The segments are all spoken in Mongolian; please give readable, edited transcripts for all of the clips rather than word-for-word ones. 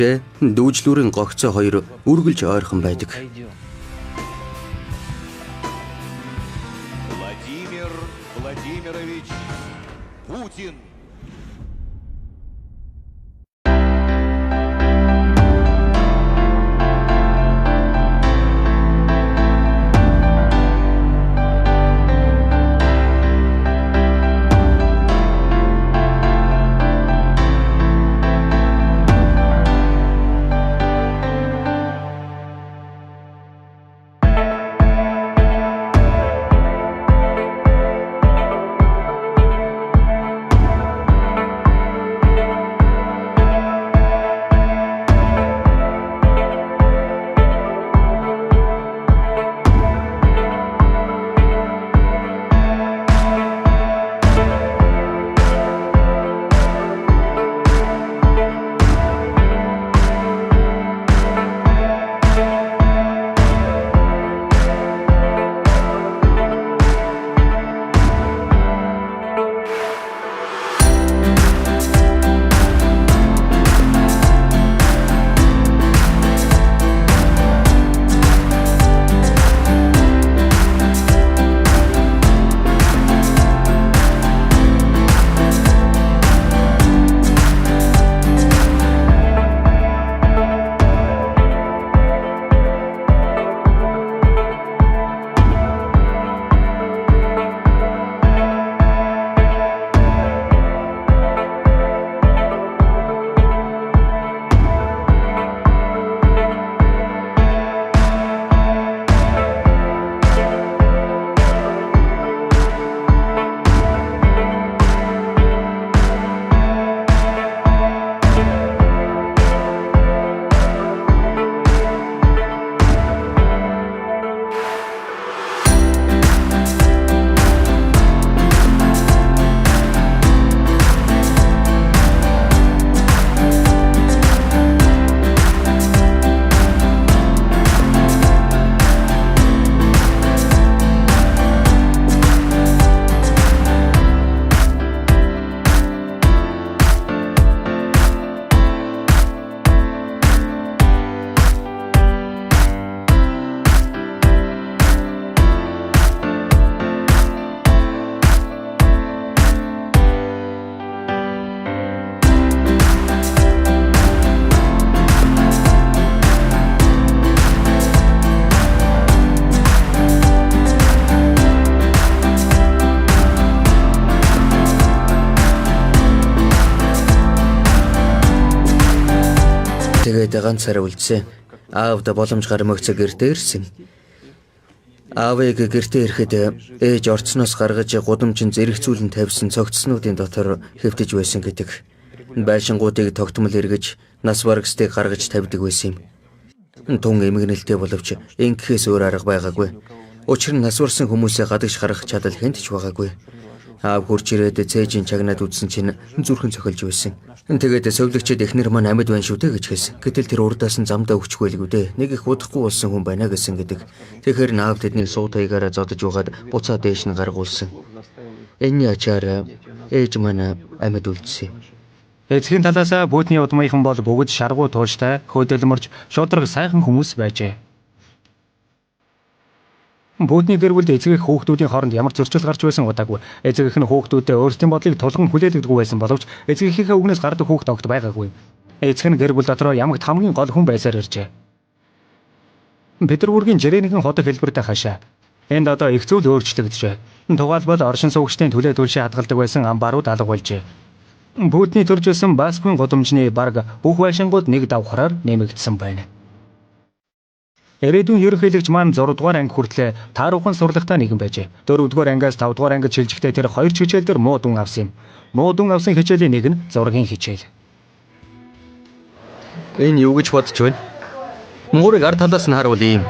Дүүжлүүрийн гогцоо хоёр үргэлж ойрхон байдаг. Владимир Владимирович Путин. Тэгээд ганц сар үлдсэн. Аавд боломж гармагцаа гэртээ ирсэн. Аавыг гэртээ ирэхэд ээж орцноос гаргаж гудамжин зэрэгцүүлэн тавьсан цогцснуудын дотор хэвтэж байсан гэдэг. Байшингуудыг тогтмол эргэж, нас барагстыг гаргаж тавьдаг байсан юм. Тун эмгэнэлтэй боловч ингэхээс өөр арга байгаагүй. Учир нь нас барсан хүмүүсээ гадагш гаргах чадал хэнд ч байгаагүй. Аав хурж ирээд цээжийн чагнаад үдсэн чинь зүрхэн цохилж байсан. Тэгээд совлогчид эхнэр маань амьд байна шүү дээ гэж хэлсэн. Гэтэл тэр урдаас нь замдаа өгчихгүй л дээ. Нэг их удахгүй болсон хүн байна гэсэн гэдэг. Тэгэхээр аав тэдний суутайгаараа зодож угаад буцаа дээш нь гаргуулсан. Энэний ачаар ээж маань амьд үлдсэн. Эцгийн талаас Путиний удмынхан бол бүгд шаргуу тууштай, хөдөлмөрч, шудраг сайхан хүмүүс байжээ. Путиний гэр бүлд эцэг эх хүүхдүүдийн хооронд ямар зөрчил гарч байсан удаагүй. Эцэг эх нь хүүхдүүдэд өөрсдийн бодлыг тулган хүлээлгдэггүй байсан боловч эцэг эхийнхээ үгнээс гардаг хүүхд огт байгаагүй. Эцэг нь гэр бүл дотор ямагт хамгийн гол хүн байсаар иржээ. Петербургийн Жиренийн хотод хэлбэртэй хашаа. Энд одоо их зүйл өөрчлөгдөжээ. Тугаалбал оршин суугчдын төлөө төлшөө хадгалдаг байсан амбарууд алга болжээ. Путиний төржсэн Баскын гудамжны бараг бүх байшингууд нэг давхраар нэмэгдсэн байна. Ирээдүйн ерөнхийлөгч маань 6 дугаар анги хүртлээр тааруухан сурлагатай нэгэн байжээ. 4 дугаар ангиас 5 дугаар ангид шилжихдээ тэр 2 хичээл дээр муу дүн авсан юм. Муу дүн авсан хичээлийн нэг нь зургийн хичээл. Энэ юу гэж бодож байна? Муурыг ард талаас нь харуул юм.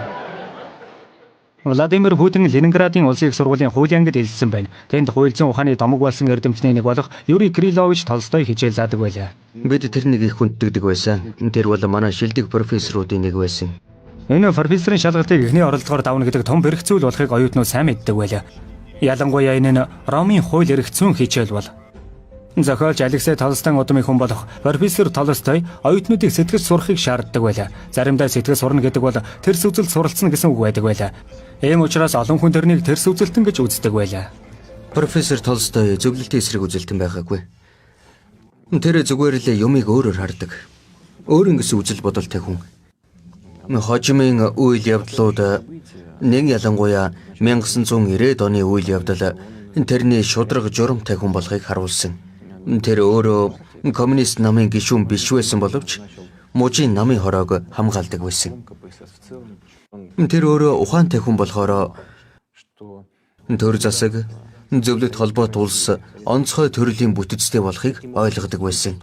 Владимир Путин Ленинградын улсын их сургуулийн хуулийн ангид элсэн байна. Тэнд хуульзан ухааны томог болсон эрдэмтний нэг болох Юрий Кириллович Толстой хичээл заадаг байлаа. Бид тэрнийг их хүнддэг байсан. Тэр бол манай шилдэг профессоруудын нэг байсан. Энэ профессорын шалгалтыг эхний оролцоогоор давна гэдэг том бэрх зүйл болохыг оюутнууд сайн мэддэг байлаа. Ялангуяа энэ нь Ромын хууль эрх зүйн хичээл бол. Зохиолч Алексей Толстойн удмын хүн болох профессор Толстой оюутнуудыг сэтгэж сурахыг шаарддаг байлаа. Заримдаа сэтгэж сурна гэдэг бол тэрс үзэлд суралцсан гэсэн үг байдаг байлаа. Ийм учраас олон хүн тэрнийг тэрс үзэлтэн гэж үздэг байлаа. Профессор Толстой зөвлөлтийн эсрэг үзэлтэн байгаагүй. Тэр зүгээр л юмыг өөрөөр хардаг. Өөр ингэсэн үзэл бодолтой хүн. Хожимын үйл явдлууд нэг ялангуяа 1990-ад оны үйл явдал тэрний шудраг журамтай хүн болохыг харуулсан. Тэр өөрөө коммунист намын гишүүн биш байсан боловч мужийн намын хороог хамгаалдаг байсан. Тэр өөрөө ухаантай хүн болохоор төр засаг зөвлөлт холбоот улс онцгой төрлийн бүтэцтэй болохыг ойлгодог байсан.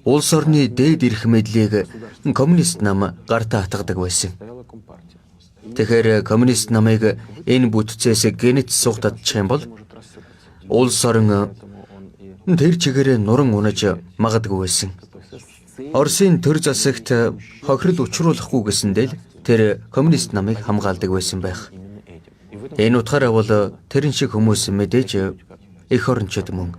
Улс орны дээд эрх мэдлийг коммунист нам гартаа хатгадаг байсан. Тэгэхээр коммунист намыг энэ бүтцээс генет сугтад чих юм бол улс орон тэр чигээрээ нуран унаж магадгүй байсан. Оросын төр засагт хохирол учруулахгүй гэсэндээ л тэр коммунист намыг хамгаалдаг байсан байх. Энэ утгаараа бол тэрэн шиг хүмүүс мэдээж эх орончууд мөн.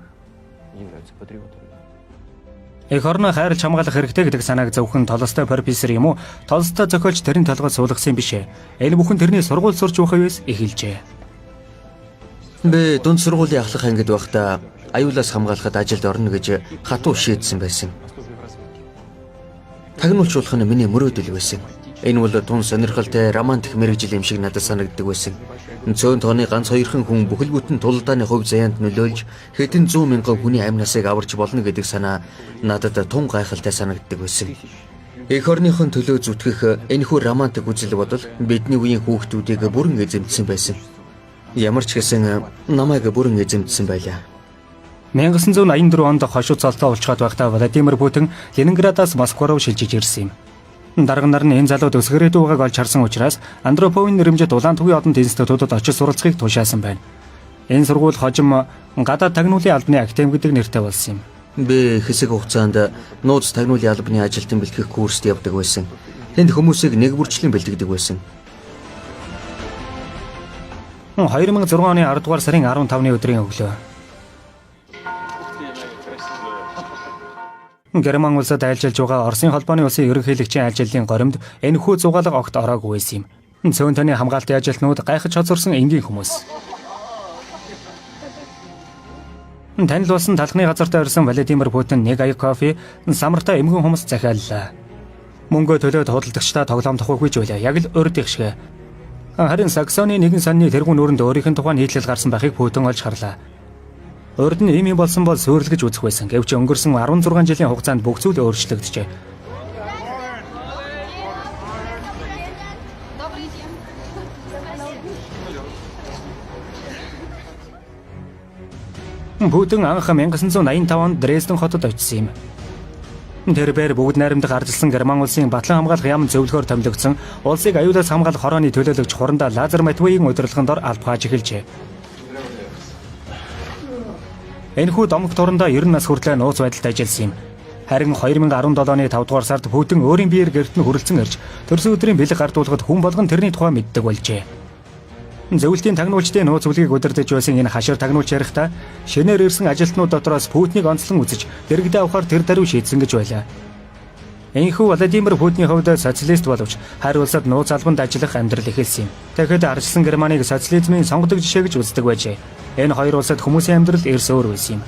Эх орноо хайрлж хамгаалах хэрэгтэй гэдэг санааг зөвхөн Толстой профессор юм уу? Толстой зохиолч тэрийн толгойд суулгасан юм биш ээ. Энэ бүхэн тэрний сургууль сурч байхаа юус эхэлжээ. Би дунд сургуулийн ахлах ангид байхдаа аюулаас хамгаалахад ажилд орно гэж хатуу шийдсэн байсан. Тагнуулч болох нь миний мөрөөдөл байсан. Энэ бол тун сонирхолтой романтик мэрэгжил юм шиг надад санагддаг байсан. Цөөн тооны ганц хоёрхан хүн бүхэл бүтэн тулдааны хувь заяанд нөлөөлж хэдэн 100 мянган хүний амнасыг аварч болно гэдэг санаа надад тун гайхалтай санагддаг байсан. Эх орныхон төлөө зүтгэх энэхүү романтик үзэл бодол бидний үеийн хүүхдүүдийг бүрэн эзэмдсэн байсан. Ямар ч гэсэн намайг бүрэн эзэмдсэн байлаа. 1984 онд хошуу цолтоо улчгаад байхдаа Владимир Путин Ленинградаас Москва руу шилжиж ирсэн юм. Дарга нар нь энэ залууд өсгөрөөд байгааг олж харсан учраас антропологийн нэрмжит Улаантүгийн одон институтад очиж суралцахыг тушаасан байна. Энэ сургууль хожим гадаад тагнуулын албаны академи гэдэг нэртэй болсон юм. Би хэсэг хугацаанд нууц тагнуулын албаны ажилтан бэлтгэх курст явдаг байсан. Тэнд хүмүүсийг нэг бүрчлэн бэлтгэдэг байсан. 2006 оны 10 дугаар сарын 15-ны өдрийн өглөө. Герман улсад айлчилж байгаа Оросын холбооны улсын ерөнхийлөгчийн айлчлалын горимд энэхүү зугаалга огт ороогүй байсан юм. Цөөн таны хамгаалтын ажилтнууд гайхаж хоцорсон энгийн хүмүүс. Танил болсон талхны газартаа ирсэн Владимир Путин нэг аяг кофе, самартай эмгэн хүмүүс захиаллаа. Мөнгө төлөөд худалдагчдаа тоглоом тохиог гэж байлаа. Яг л урд их шиг. Харин Саксоны нэгэн сонины тэргүүн өрөнд өөрийнх нь тухайн нийтлэл гарсан байхыг Путин олж харлаа. Урд нь ийм болсон бол сүйрлэж үзэх байсан. Гэвч өнгөрсөн 16 жилийн хугацаанд бүх зүйл өөрчлөгдөжээ. Путин анх 1985 онд Дрезден хотод очсон юм. Тэрээр бүгд найрамдах арчилсан Герман улсын батлан хамгаалах яам зөвлөхөөр томилогдсон улсыг аюулаас хамгаалах хорооны төлөөлөгч хурандаа Лазар Матвеийн удирдлагын дор албааж эхэлжээ. Энэхүү домог турандаа 90 нас хүртэл нууц байдалд ажилласан юм. Харин 2017 оны 5 дугаар сард Путин өөрийн биеэр гэрт нь хүрэлцэн ирж төрсөн өдрийн бэлэг гардуулахад хүн болгон тэрний тухай мэддэг болжээ. Зөвлөлтийн тагнуулчдын нууц бүлгийг удирдах байсан энэ хашир тагнуулч ярихдаа шинээр ирсэн ажилтнууд дотроос Путиныг онцлон үзэж дэрэгдээ авахар тэр даруй шийдсэн гэж байлаа. Энэхүү Владимир Путиний хувьд социалист боловч харь улсад нууц албанд ажиллах амьдрал эхэлсэн юм. Тэгэхэд арчилсан Германыг социализмын сонгодог жишээ гэж үздэг байжээ. Энэ хоёр улсад хүмүүсийн амьдрал эрс өөр байсан юм.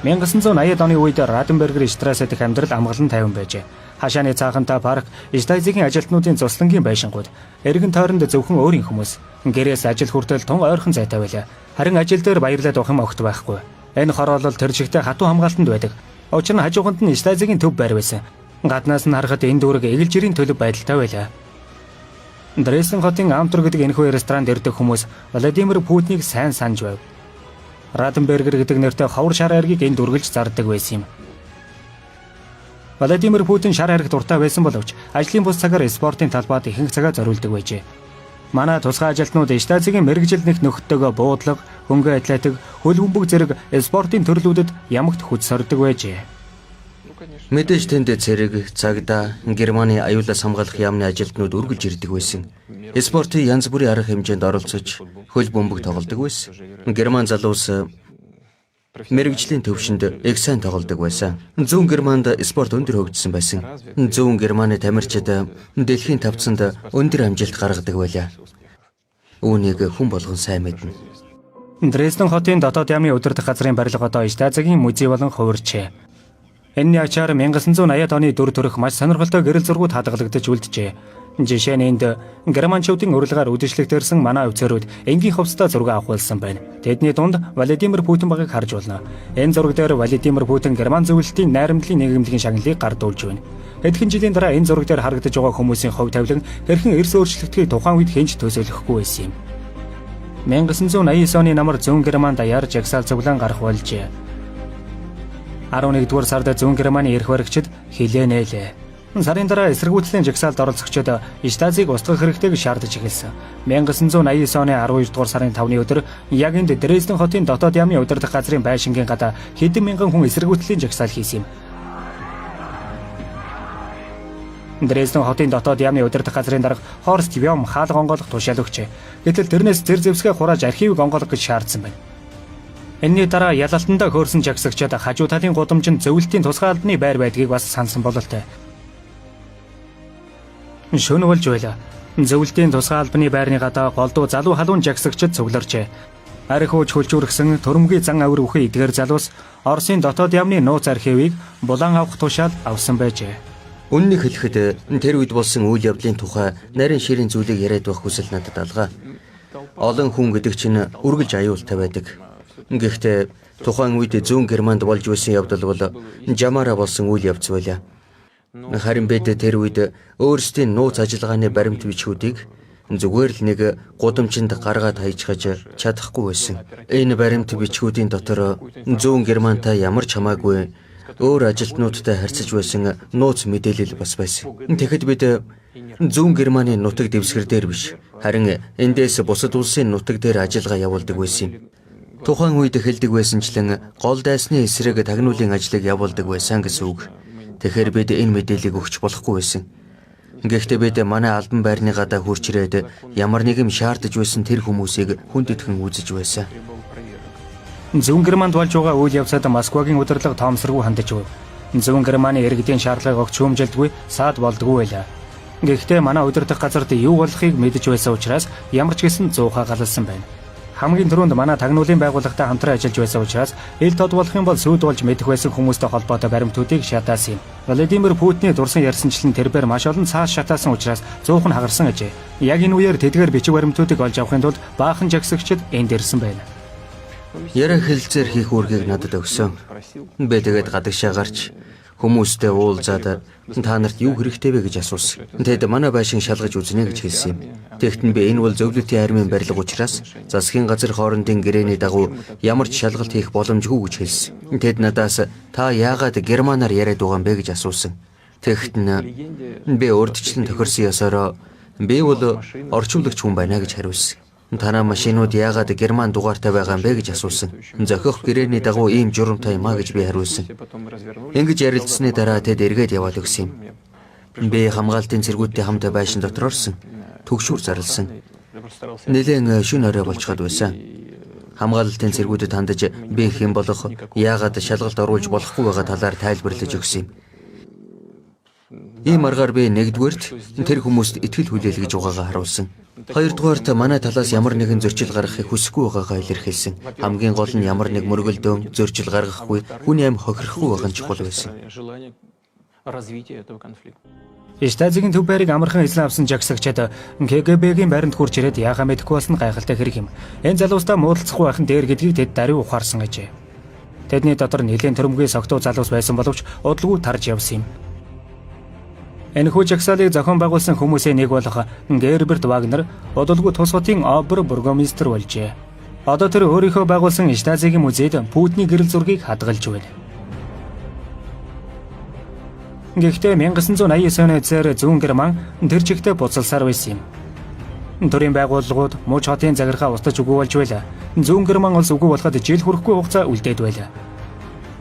1980-ад оны үед Раденбергер Штрассе дэх амьдрал амгалан тайван байжээ. Хашааны цаахантай парк, Штайзигийн ажилтнуудын цуслангийн байшингууд, эргэн тойронд зөвхөн өөрийн хүмүүс, гэрээс ажил хүртэл тун ойрхон зайтай байлаа. Харин ажил дээр баярлаад авах юм огт байхгүй. Энэ хороолол тэр жигтэй хатуу хамгаалтанд байдаг. Учир нь хажууганд нь Штайзигийн төв байр байсан. Гаднаас нь харахад энэ дүүрэг эгэлжирийн төлөв байдалтай байлаа. Дрезден хотын Амтур гэдэг энэхүү ресторанд ирдэг хүмүүс Владимир Путинийг сайн санаж байв. Раденбергер гэдэг нэртэй ховор шар айргийг энд үргэлж зардаг байсан юм. Владимир Путин шар айраг дуртай байсан боловч ажлын бус цагаар спортын талбайд ихэнх цагаа зориулдаг байжээ. Манай тусгай ажилтнууд Штайзигийн мэрэгжил нэг нөхдөдөө буудлага, хөнгө атлетик, хөл бөмбөг зэрэг спортын төрлүүдэд ямагт хүч сордог байжээ. Мэдээж тэнд цэрэг, цагдаа, Германы аюулаас хамгаалах яамны ажилтнууд үргэлж ирдэг байсан. Спортын янз бүрийн арга хэмжээнд оролцож, хөл бөмбөг тоглодог байсан. Герман залуус Мэргэжлийн төвшөнд их сайн тоглодог байсан. Зүүн Германд спорт өндөр хөгжсөн байсан. Зүүн Германы тамирчид дэлхийн тавцанд өндөр амжилт гаргадаг байлаа. Үүнийг хүн болгон сайн мэднэ. Дрезден хотын дотоод яамны удирдах газрын барилга одоо Штазигийн музей болон хувирчээ. Энэний ачаар 1980-ад оны дүр төрх маш сонирхолтой гэрэл зургууд хадгалагдаж үлджээ. Жишээ нь энд германчуудын урилгаар үдэшлэгдэрсэн манай офицерууд энгийн хувцастай зураг авах болсон байна. Тэдний дунд Владимир Путин байгааг харж болно. Энэ зураг дээр Владимир Путин Герман зөвлөлтийн найрамдлын нийгэмлэгийн шагналыг гардуулж байна. Хэдхэн жилийн дараа энэ зураг дээр харагдаж байгаа хүмүүсийн хувь тавилан хэрхэн эрс өөрчлөгдөхийг тухайн үед хинч төсөөлөхгүй байсан юм. 1989 оны намар Зүүн Германд даяар жагсаал цуглаан гарах болжээ. 11-р сард Зүүн Германы эрх баригчид хилэнэлээ. Сарын дараа эсэргүүцлийн жагсаалд оролцогчид Штазиг устгах хэрэгтэйг шаардаж эхэлсэн. 1989 оны 12-р сарын 5-ны өдөр яг энд Дрезден хотын дотоод яамны удирдах газрын байшингийн гадаа хэдэн мянган хүн эсэргүүцлийн жагсаал хийсэн юм. Дрезден хотын дотоод яамны удирдах газрын дарга Хорст Вём хаалга онгойлгох тушаал өгчээ. Гэтэл тэрнээс зэр зэвсгээ хурааж архивыг онгойлгох гэж шаардсан байна. Энэний дараа ялалтандаа хөөрсөн жагсагчид хажуу талын гудамжинд зөвлөлтийн тусгай албаны байр байдгийг бас сансан бололтой. Шөнө болж байла. Зөвлөлтийн тусгай албаны байрны гадаа голдуу залуу халуун жагсагчид цугларчээ. Архиуч хөлжүүргсэн төрөмгийн зан авир үхэн эдгээр залуус Оросын дотоод яамны нууц архивыг булан авах тушаал авсан байжээ. Үннийг хэлэхэд тэр үед болсон үйл явдлын тухай нарийн ширийн зүйлийг яриад байх хүсэл надад алгаа. Олон хүн гэдэг чинь үргэлж аюултай байдаг. Гэхдээ тухайн үед Зүүн Германд болж байсан явдал бол жамаараа болсон үйл явц байлаа. Харин бид тэр үед өөрсдийн нууц ажиллагааны баримт бичгүүдийг зүгээр л нэг гудамжинд гаргаад хайчгаж чадахгүй байсан. Энэ баримт бичгүүдийн дотор Зүүн Германтай ямар ч хамаагүй өөр ажилтнуудтай харьцаж байсан нууц мэдээлэл бас байсан. Тэгэхэд бид Зүүн Германы нутаг дэвсгэр дээр биш, харин эндээс бусад улсын нутаг дээр ажиллагаа явуулдаг байсан юм. Тухайн үед хэлдэг байсанчлан гол дайсны эсрэг тагнуулын ажлыг явуулдаг байсан гэсэн үг. Тэгэхээр бид энэ мэдээллийг өгч болохгүй байсан. Гэхдээ бид манай албан байрны гадаа хурж ирээд ямар нэгэн шаардаж байсан тэр хүмүүсийг хүндэтгэн үзэж байсан. Зүүн Германд болж байгаа үйл явцад Москвагийн удирдлага тоомсоргүй хандаж байв. Зүүн Германы иргэдийн шаардлагыг огт шүүмжилдэггүй, саад болдгоо байлаа. Гэхдээ манай удирдах газарт юу болохыг мэдэж байсан учраас ямар ч гэсэн зуухаа галалсан байна. Хамгийн түрүүнд манай тагнуулын байгууллагатай хамтран ажиллаж байсан учраас ил тод болох юм бол сүйд болж мэдэх байсан хүмүүстэй холбоотой баримтуудыг шатаасан юм. Владимир Путиний дурсан ярьсанчлан тэрбээр маш олон цааш шатаасан учраас зуух нь хагарсан ажээ. Яг энэ үеэр тэдгээр бичиг баримтуудыг олж авахын тулд баахан жагсагчид энд ирсэн байна. Яриа хэлцээр хийх үүргийг надад өгсөн. Би тэгээд гадагшаа гарч хүмүүстэй уулзаад та нарт юу хэрэгтэй вэ гэж асуусан. Тэд манай байшин шалгаж үзнэ гэж хэлсэн юм. Тэгэхдээ би энэ бол зөвлөлтийн армийн барилга учраас засгийн газар хоорондын гэрээний дагуу ямар ч шалгалт хийх боломжгүй гэж хэлсэн. Тэд надаас та яагаад германаар яриад байгаа юм бэ гэж асуусан. Тэгэхдээ би урдчлан тохирсон ёсороо би бол орчуулагч хүн байна гэж хариулсан. Танаа машинууд яагаад герман дугаартай байгаа юм бэ гэж асуусан. Зохих гэрээний дагуу ийм журамтай юм а гэж би хариулсан. Ингэж ярилцсны дараа тэд эргээд яваад өгсөн юм. Би хамгаалтын цэргүүдтэй хамт байшин дотор орсон. Төгшүүр зарласан. Нэлээд шөнө орой болчиход байсан. Хамгаалтын цэргүүдэд хандаж би хэн болох, яагаад шалгалт оруулж болохгүй байгаа талаар тайлбарлаж өгсөн юм. Ийм аргаар би нэгдүгээрт тэр хүмүүст итгэл хүлээлгэж байгаагаа харуулсан. Хоёрдугаарт манай талаас ямар нэгэн зөрчил гаргахыг хүсэхгүй байгаагаа илэрхийлсэн. Хамгийн гол нь ямар нэг мөргөлдөөн зөрчил гаргахгүй, хүний амь хохирохгүй байгаа нь чухал байсан. Штазигийн төв байрыг амархан эзлэн авсан жагсагчид КГБ-гийн байранд хурж ирээд яахаа мэдэхгүй болсон гайхалтай хэрэг юм. Энэ залуустай муудалцахгүй байх нь дээр гэдгийг тэд даруй ухаарсан ажээ. Тэдний дотор нэлээд төрөмгийн согтуу залуус байсан боловч удалгүй тарж явсан юм. Энэхүү жагсаалыг зохион байгуулсан хүмүүсийн нэг болох Герберт Вагнер удалгүй тус хотын Обер бургомистр болжээ. Одоо тэр өөрийнхөө байгуулсан Штазигийн музейд Путиний гэрэл зургийг хадгалж байна. Гэхдээ 1989 оны эцээр Зүүн Герман тэр чигтээ буцалсаар байсан юм. Төрийн байгууллагууд мууч хотын захиргаа устж үгүй болж байлаа. Зүүн Герман улс үгүй болоход жил хүрэхгүй хугацаа үлдээд байлаа.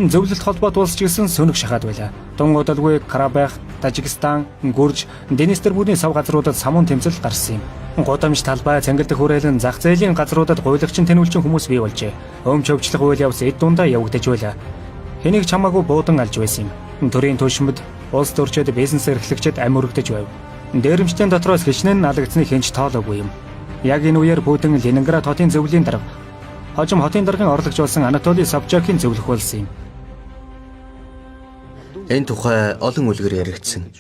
Зөвлөлт холбоот улс ч гэсэн сөнөг шахаад байлаа. Дунгуудалгүй Карабах, Тажикстан, Гүрж, Днестр бүрийн сав газруудад самуун тэмцэл гарсан юм. Гудамж талбай цангилдах хүрээлэн зах зээлийн газруудад гуйлагчин тэнүүлчин хүмүүс бий болжээ. Өмч өвчлөх үйл явц эд дундаа явагдаж байла. Хэнийг чамаагүй буудан алж байсан юм. Төрийн түвшмэд, улс төрчид, бизнес эрхлэгчид ам өргөдөж байв. Дээрэмчдийн дотроос хичнээн налагдсны хинч тоолоогүй юм. Яг энэ үеэр Путин Ленинград хотын зөвлөлийн дарга хожим хотын даргын орлогч болсон Анатолий Собчакийн зөвлөх болсон юм. Энэ тухай олон үлгэр яригдсан.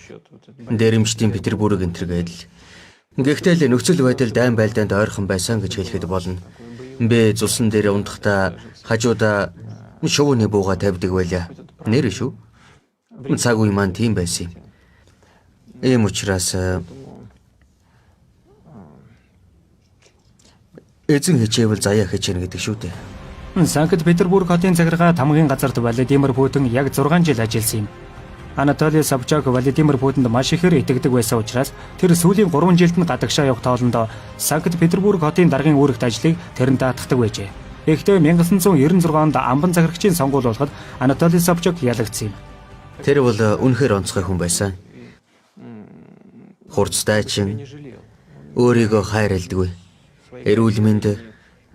Дээрэмчдийн Петербург энтер гэдэл. Гэхдээ л нөхцөл байдал дайн байлдаанд ойрхон байсан гэж хэлэхэд болно. Бэ цусан дээр ундахдаа хажуудаа шувууны бууга тавьдаг байлаа. Нэр шүү. Цаг үе маань тийм байсан юм. Ийм учраас эзэн хичээвэл заяа хичээнэ гэдэг шүү дээ. Санкт Петербург хотын захиргаа тамгын газарт Владимир Путин яг 6 жил ажилласан юм. Анатолий Собчак Владимир Путинд маш ихээр итгэдэг байсан учраас тэр сүүлийн 3 жилд нь гадагшаа явах тоолондоо Санкт Петербург хотын даргын үүрэгт ажлыг тэрэнд даатгадаг байжээ. Гэхдээ 1996 онд амбан захирагчийн сонгуул болоход Анатолий Собчак ялагдсан юм. Тэр бол үнэхээр онцгой хүн байсан. Хурцтайчин, өөрийгөө хайрладаггүй. Эрүүл мэнд,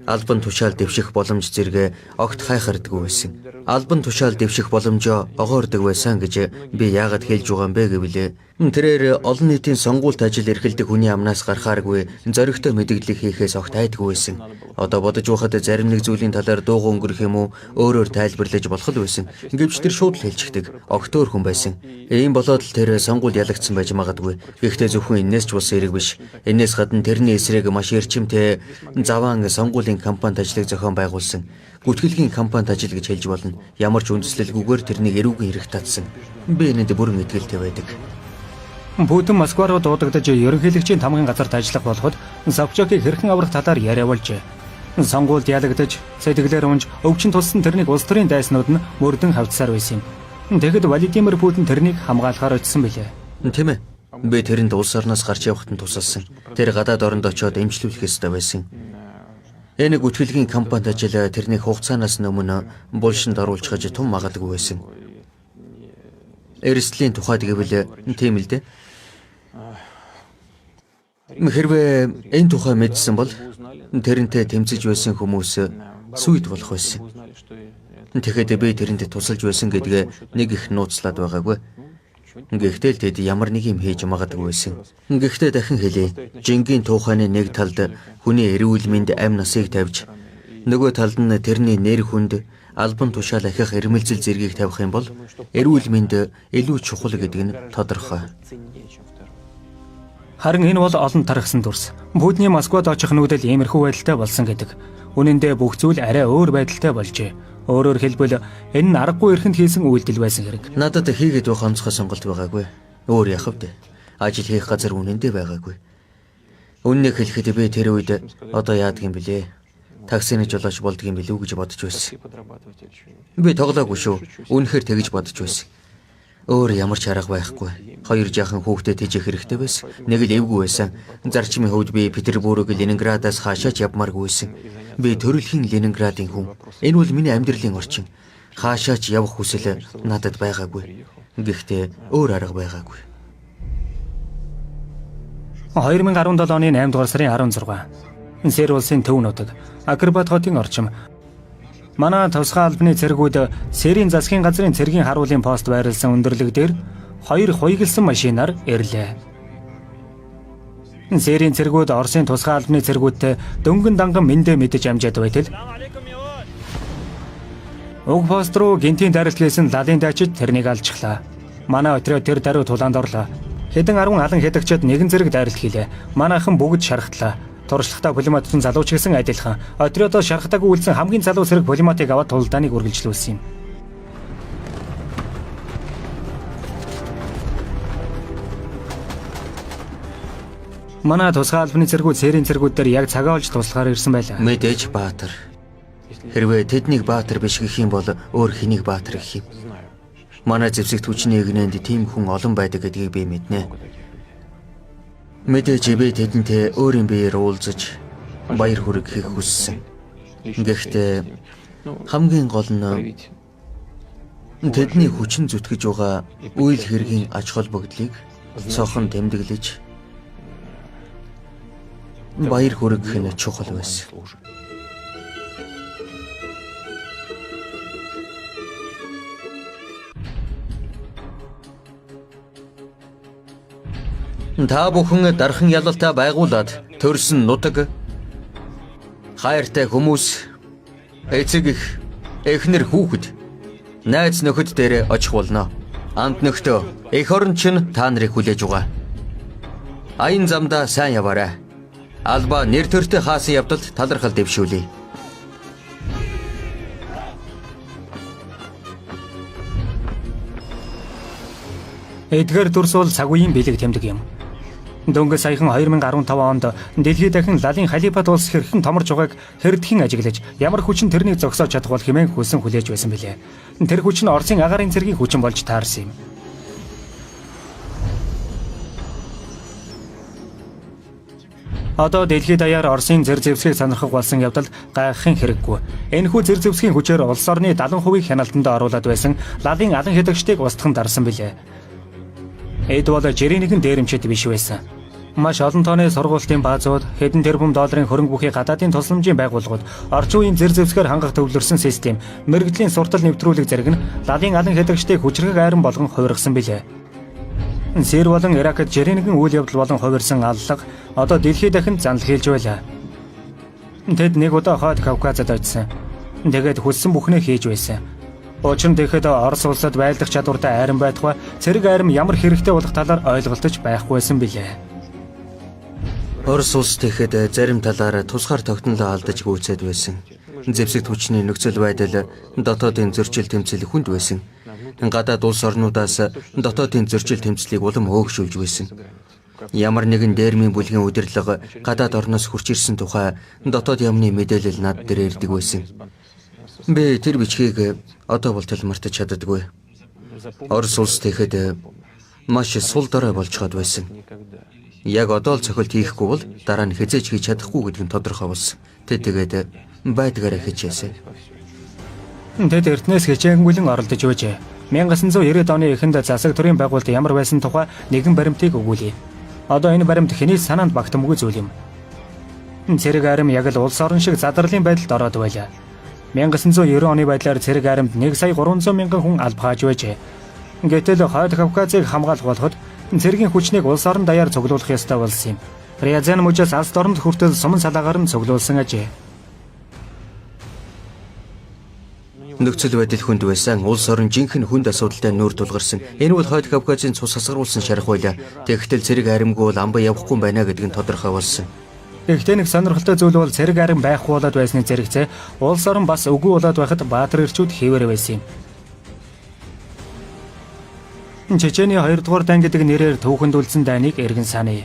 албан тушаал дэвших боломж зэрэг огт хайхардаггүй байсан. Албан тушаал дэвших боломжоо огоордог байсан гэж би яагаад хэлж байгаа юм бэ гэвэл тэрээр олон нийтийн сонгуульт ажил эрхэлдэг хүний амнаас гарахааргүй зоригтой мэдээлэл хийхээс огт айдаггүй байсан. Одоо бодож байхад зарим нэг зүйлийн талаар дууган өнгөрөх юм уу өөрөөр тайлбарлаж болох л байсан. Гэвч тэр шууд л хэлчихдэг. Огтөөр хүн байсан. Ийм болоод л тэр сонгуульд ялагдсан байж магадгүй. Гэхдээ зөвхөн энэс ч болсон хэрэг биш. Энэс гадна тэрний эсрэг маш эрчимтэй заваан сонгуулийн кампанит ажлыг зохион байгуулсан. Гүтгэлгийн кампанит ажил гэж хэлж болно. Ямар ч үндэслэлгүйгээр тэрнийг эрүүгийн хэрэг татсан. Би энэнд бүрэн итгэлтэй байдаг. Путин Москва руу дуудагдаж ерөнхийлөгчийн тамгын газарт ажиллах болоход Собчакийг хэрхэн аврах талаар яриа болжээ. Сонгуульд ялагдаж, сэтгэлээр унж, өвчин тулсан тэрнийг улс төрийн дайснууд нь мөрдөн хавцсаар байсан юм. Тэгэхэд Владимир Путин тэрнийг хамгаалахаар очсон билээ. Тийм ээ. Би тэрэнд улс орноос гарч явахад нь тусалсан. Тэр гадаад оронд очиод эмчлүүлэх ёстой байсан. Энэ гүтгэлгийн кампанит ажил тэрнийг хугацаанаас өмнө булшинд оруулж гаж тун магадгүй байсан. Эрсдлийн тухайд гэвэл тийм л дээ. Хэрвээ энэ тухай мэдсэн бол тэрнтэй тэмцэж байсан хүмүүс сүйд болох байсан. Тэгэхэд би тэрэнд тусалж байсан гэдгээ нэг их нууцлаад байгаагүй. Гэхдээ л тэд ямар нэг юм хийж магадгүй байсан. Гэхдээ дахин хэлье. Жингийн тууханы нэг талд хүний эрүүл мэнд амь насыг тавьж, нөгөө талд нь тэрний нэр хүнд албан тушаал ахих эрмэлзэл зэргийг тавих юм бол эрүүл мэнд илүү чухал гэдэг нь тодорхой. Харин энэ бол олон тархсан дүрс. Путиний Москвад очих нүүдэл иймэрхүү байдалтай болсон гэдэг. Үнэн дээр бүх зүйл арай өөр байдалтай болжээ. Өөрөөр хэлбэл энэ нь аргагүй эрхэнд хийсэн үйлдэл байсан хэрэг. Надад хийгээд байх онцгой сонголт байгаагүй. Өөр яах вэ? Ажил хийх газар үнэндээ байгаагүй. Үннийг хэлэхэд би тэр үед одоо яадаг юм блэ? Таксины жолооч болдго юм билүү гэж бодож байсан. Би тоглоогүй шүү. Үнэхээр тэгж бодож байсан. Өөр ямар ч арга байхгүй. Хоёр жаахан хүүхдэд тэжээх хэрэгтэй байсан. Нэг л эвгүй байсан. Зарчмын хувьд би Петербург, Ленинградаас хаашаач явмааргүй байсан. Би төрөлхийн Ленинградын хүн. Энэ бол миний амьдралын орчин. Хаашаач явах хүсэл надад байгаагүй. Гэхдээ өөр арга байгаагүй. 2017 оны 8 дугаар сарын 16. Сэр улсын төв нутаг, Акарбат хотын орчим. Манай тусгай албаны цэргүүд Сэрийн засгийн газрын цэргийн харуулын пост байрласан өндөрлөг дээр 2 хуйгалсан машинаар ирлээ. Сэрийн цэргүүд Оросын тусгай албаны цэргүүдтэй дөнгөн данган мэндэ мэдэж амжаад байтал уг пост руу гинтийн дарилт хийсэн лалын дайчид тэрнийг алжглаа. Манай отроо тэр даруй тулаанд орлоо. Хэдэн 10 алан хядагчид нэгэн зэрэг дайралт хийлээ. Манайхан бүгд шархтлаа. Туршлагатай пулематын залууч гэсэн адилхан отрёдоо шархтаагүй үлдсэн хамгийн залуу зэрэг пулематыг аваад тулдааныг үргэлжлүүлсэн юм. Манай тусгай албаны цэргүүд Сэрийн цэргүүд дээр яг цагаан олж туслахаар ирсэн байлаа. Мэдээж Баатар. Хэрвээ тэднийг Баатар биш гэх юм бол өөр хэнийг Баатар гэх юм. Манай зэвсэгт хүчний игнэнд тийм хүн олон байдаг гэдгийг би мэднэ. Мэдээж би тэдэнтэй өөрийн биеэр уулзаж баяр хүрэг хийх хүссэн. Гэхдээ хамгийн гол нь тэдний хүчин зүтгэж байгаа үйл хэргийн ач холбогдлыг цохон тэмдэглэж баяр хүрэх нь чухал байсан. Та бүхэн дархан ялалтай байгуулад төрсөн нутаг, хайртай хүмүүс, эцэг их, эхнэр хүүхэд, найз нөхөд дээр очих болно. Анд нөхдөө, эх орон чинь та нарыг хүлээж байгаа. Аян замдаа сайн яваарай. Алба нэр төртэй хаасан явдалд талархал дэвшүүлье. Эдгээр дүрс бол цаг үеийн бэлэг тэмдэг юм. Дөнгөж саяхан 2015 онд дэлхийд дахин лалын халифат улс хэрхэн томорж байгааг хэрдэхэн ажиглаж ямар хүчин тэрнийг зогсоож чадах бол хэмээн хүсэн хүлээж байсан билээ. Тэр хүч нь Оросын агаарын цэргийн хүчин болж таарсан юм. Одоо дэлхийд даяар Оросын зэр зэвсгийг сонирхох болсон явдалд гайхахын хэрэггүй. Энэхүү зэр зэвсгийн хүчээр улс орны 70% хяналтанд оруулаад байсан лалын алан хядагчдыг устган дарсан билээ. Эд бол жирийн нэгэн дээрэмчэд биш байсан. Маш олон тооны сургуулийн баазууд, хэдэн тэрбум долларын хөрөнгө бүхий гадаадын тусламжийн байгууллагууд, орчин үеийн зэр зэвсгээр хангах төвлөрсөн систем, мэрэгжлийн суртал нэвтрүүлэг зэрэг нь лалын алан хядагчдыг хүчрэг айран болгон хувиргасан билээ. Сир болон Иракт жирийн нэгэн үйл явдал болон хувирсан аллах одоо дэлхийд дахин занал хийлж байлаа. Тэд нэг удаа Хойд Кавказад очсон. Тэгээд хүссэн бүхнээ хийж байсан. Учир нь тэгэхэд Орос улсад байлдах чадвартай айран байтугай цэрэг айрам ямар хэрэгтэй болох талаар ойлголтож байхгүйсэн билээ. Орос улс тэгэхэд зарим талаараа тусгаар тогтнолоо алдаж гүйцэд байсан. Зэвсэгт хүчний нөхцөл байдал дотоодын зөрчил тэмцэл хүнд байсан. Гадаад улс орнуудаас дотоодын зөрчил тэмцлийг улам хөөгшүүлж байсан. Ямар нэгэн дээрмийн бүлгийн удирдлага гадаад орноос хурж ирсэн тухай дотоод яамны мэдээлэл над дээр ирдэг байсан. Би тэр бичгийг одоо болтол мартаж чаддаггүй. Орос улс тэгэхэд маш сул дорой болж гад байсан. Яг одоо л цохилт хийхгүй бол дараа нь хязээж хийж чадахгүй гэдэг нь тодорхой болсон. Тэгээд байдгаараа хичээсэн. Тэд эртнээс хичээнгүйлэн оролдож байжээ. 1990-ад оны эхэнд засаг төрийн байгуулалт ямар байсан тухай нэгэн баримтыг өгүүлье. Одоо энэ баримт хэний санаанд багтамгүй зүйл юм. Цэрэг айрам яг л улс орон шиг задарлын байдалд ороод байлаа. 1990 оны байдлаар цэрэг айрамд 1,300,000 хүн албагааж байжээ. Гэтэл Хойд Кавказыг хамгаалах болоход цэргийн хүчнийг улс орон даяар цуглуулах ёстой болсон юм. Рязань мужаас алс дорнод хүртэл суман салаагаар нь цуглуулсан ажээ. Нөхцөл байдал хүнд байсан. Улс орон жинхэнэ хүнд асуудалтай нүүр тулгарсан. Энэ бол Хойд Кавказын цус хасгаруулсан шарах байлаа. Тэгэхдээ цэрэг айрамгүй бол амбай явахгүй байна гэдэг нь тодорхой болсон. Гэхдээ нэг сонирхолтой зүйл бол цэрэг айрам байхгүй болоод байсны зэрэгцээ улс орон бас үгүй болоод байхад баатар ирчүүд хэвээр байсан юм. Чечений 2 дугаар дан гэдэг нэрээр түүхэнд үлдсэн дайныг эргэн саная.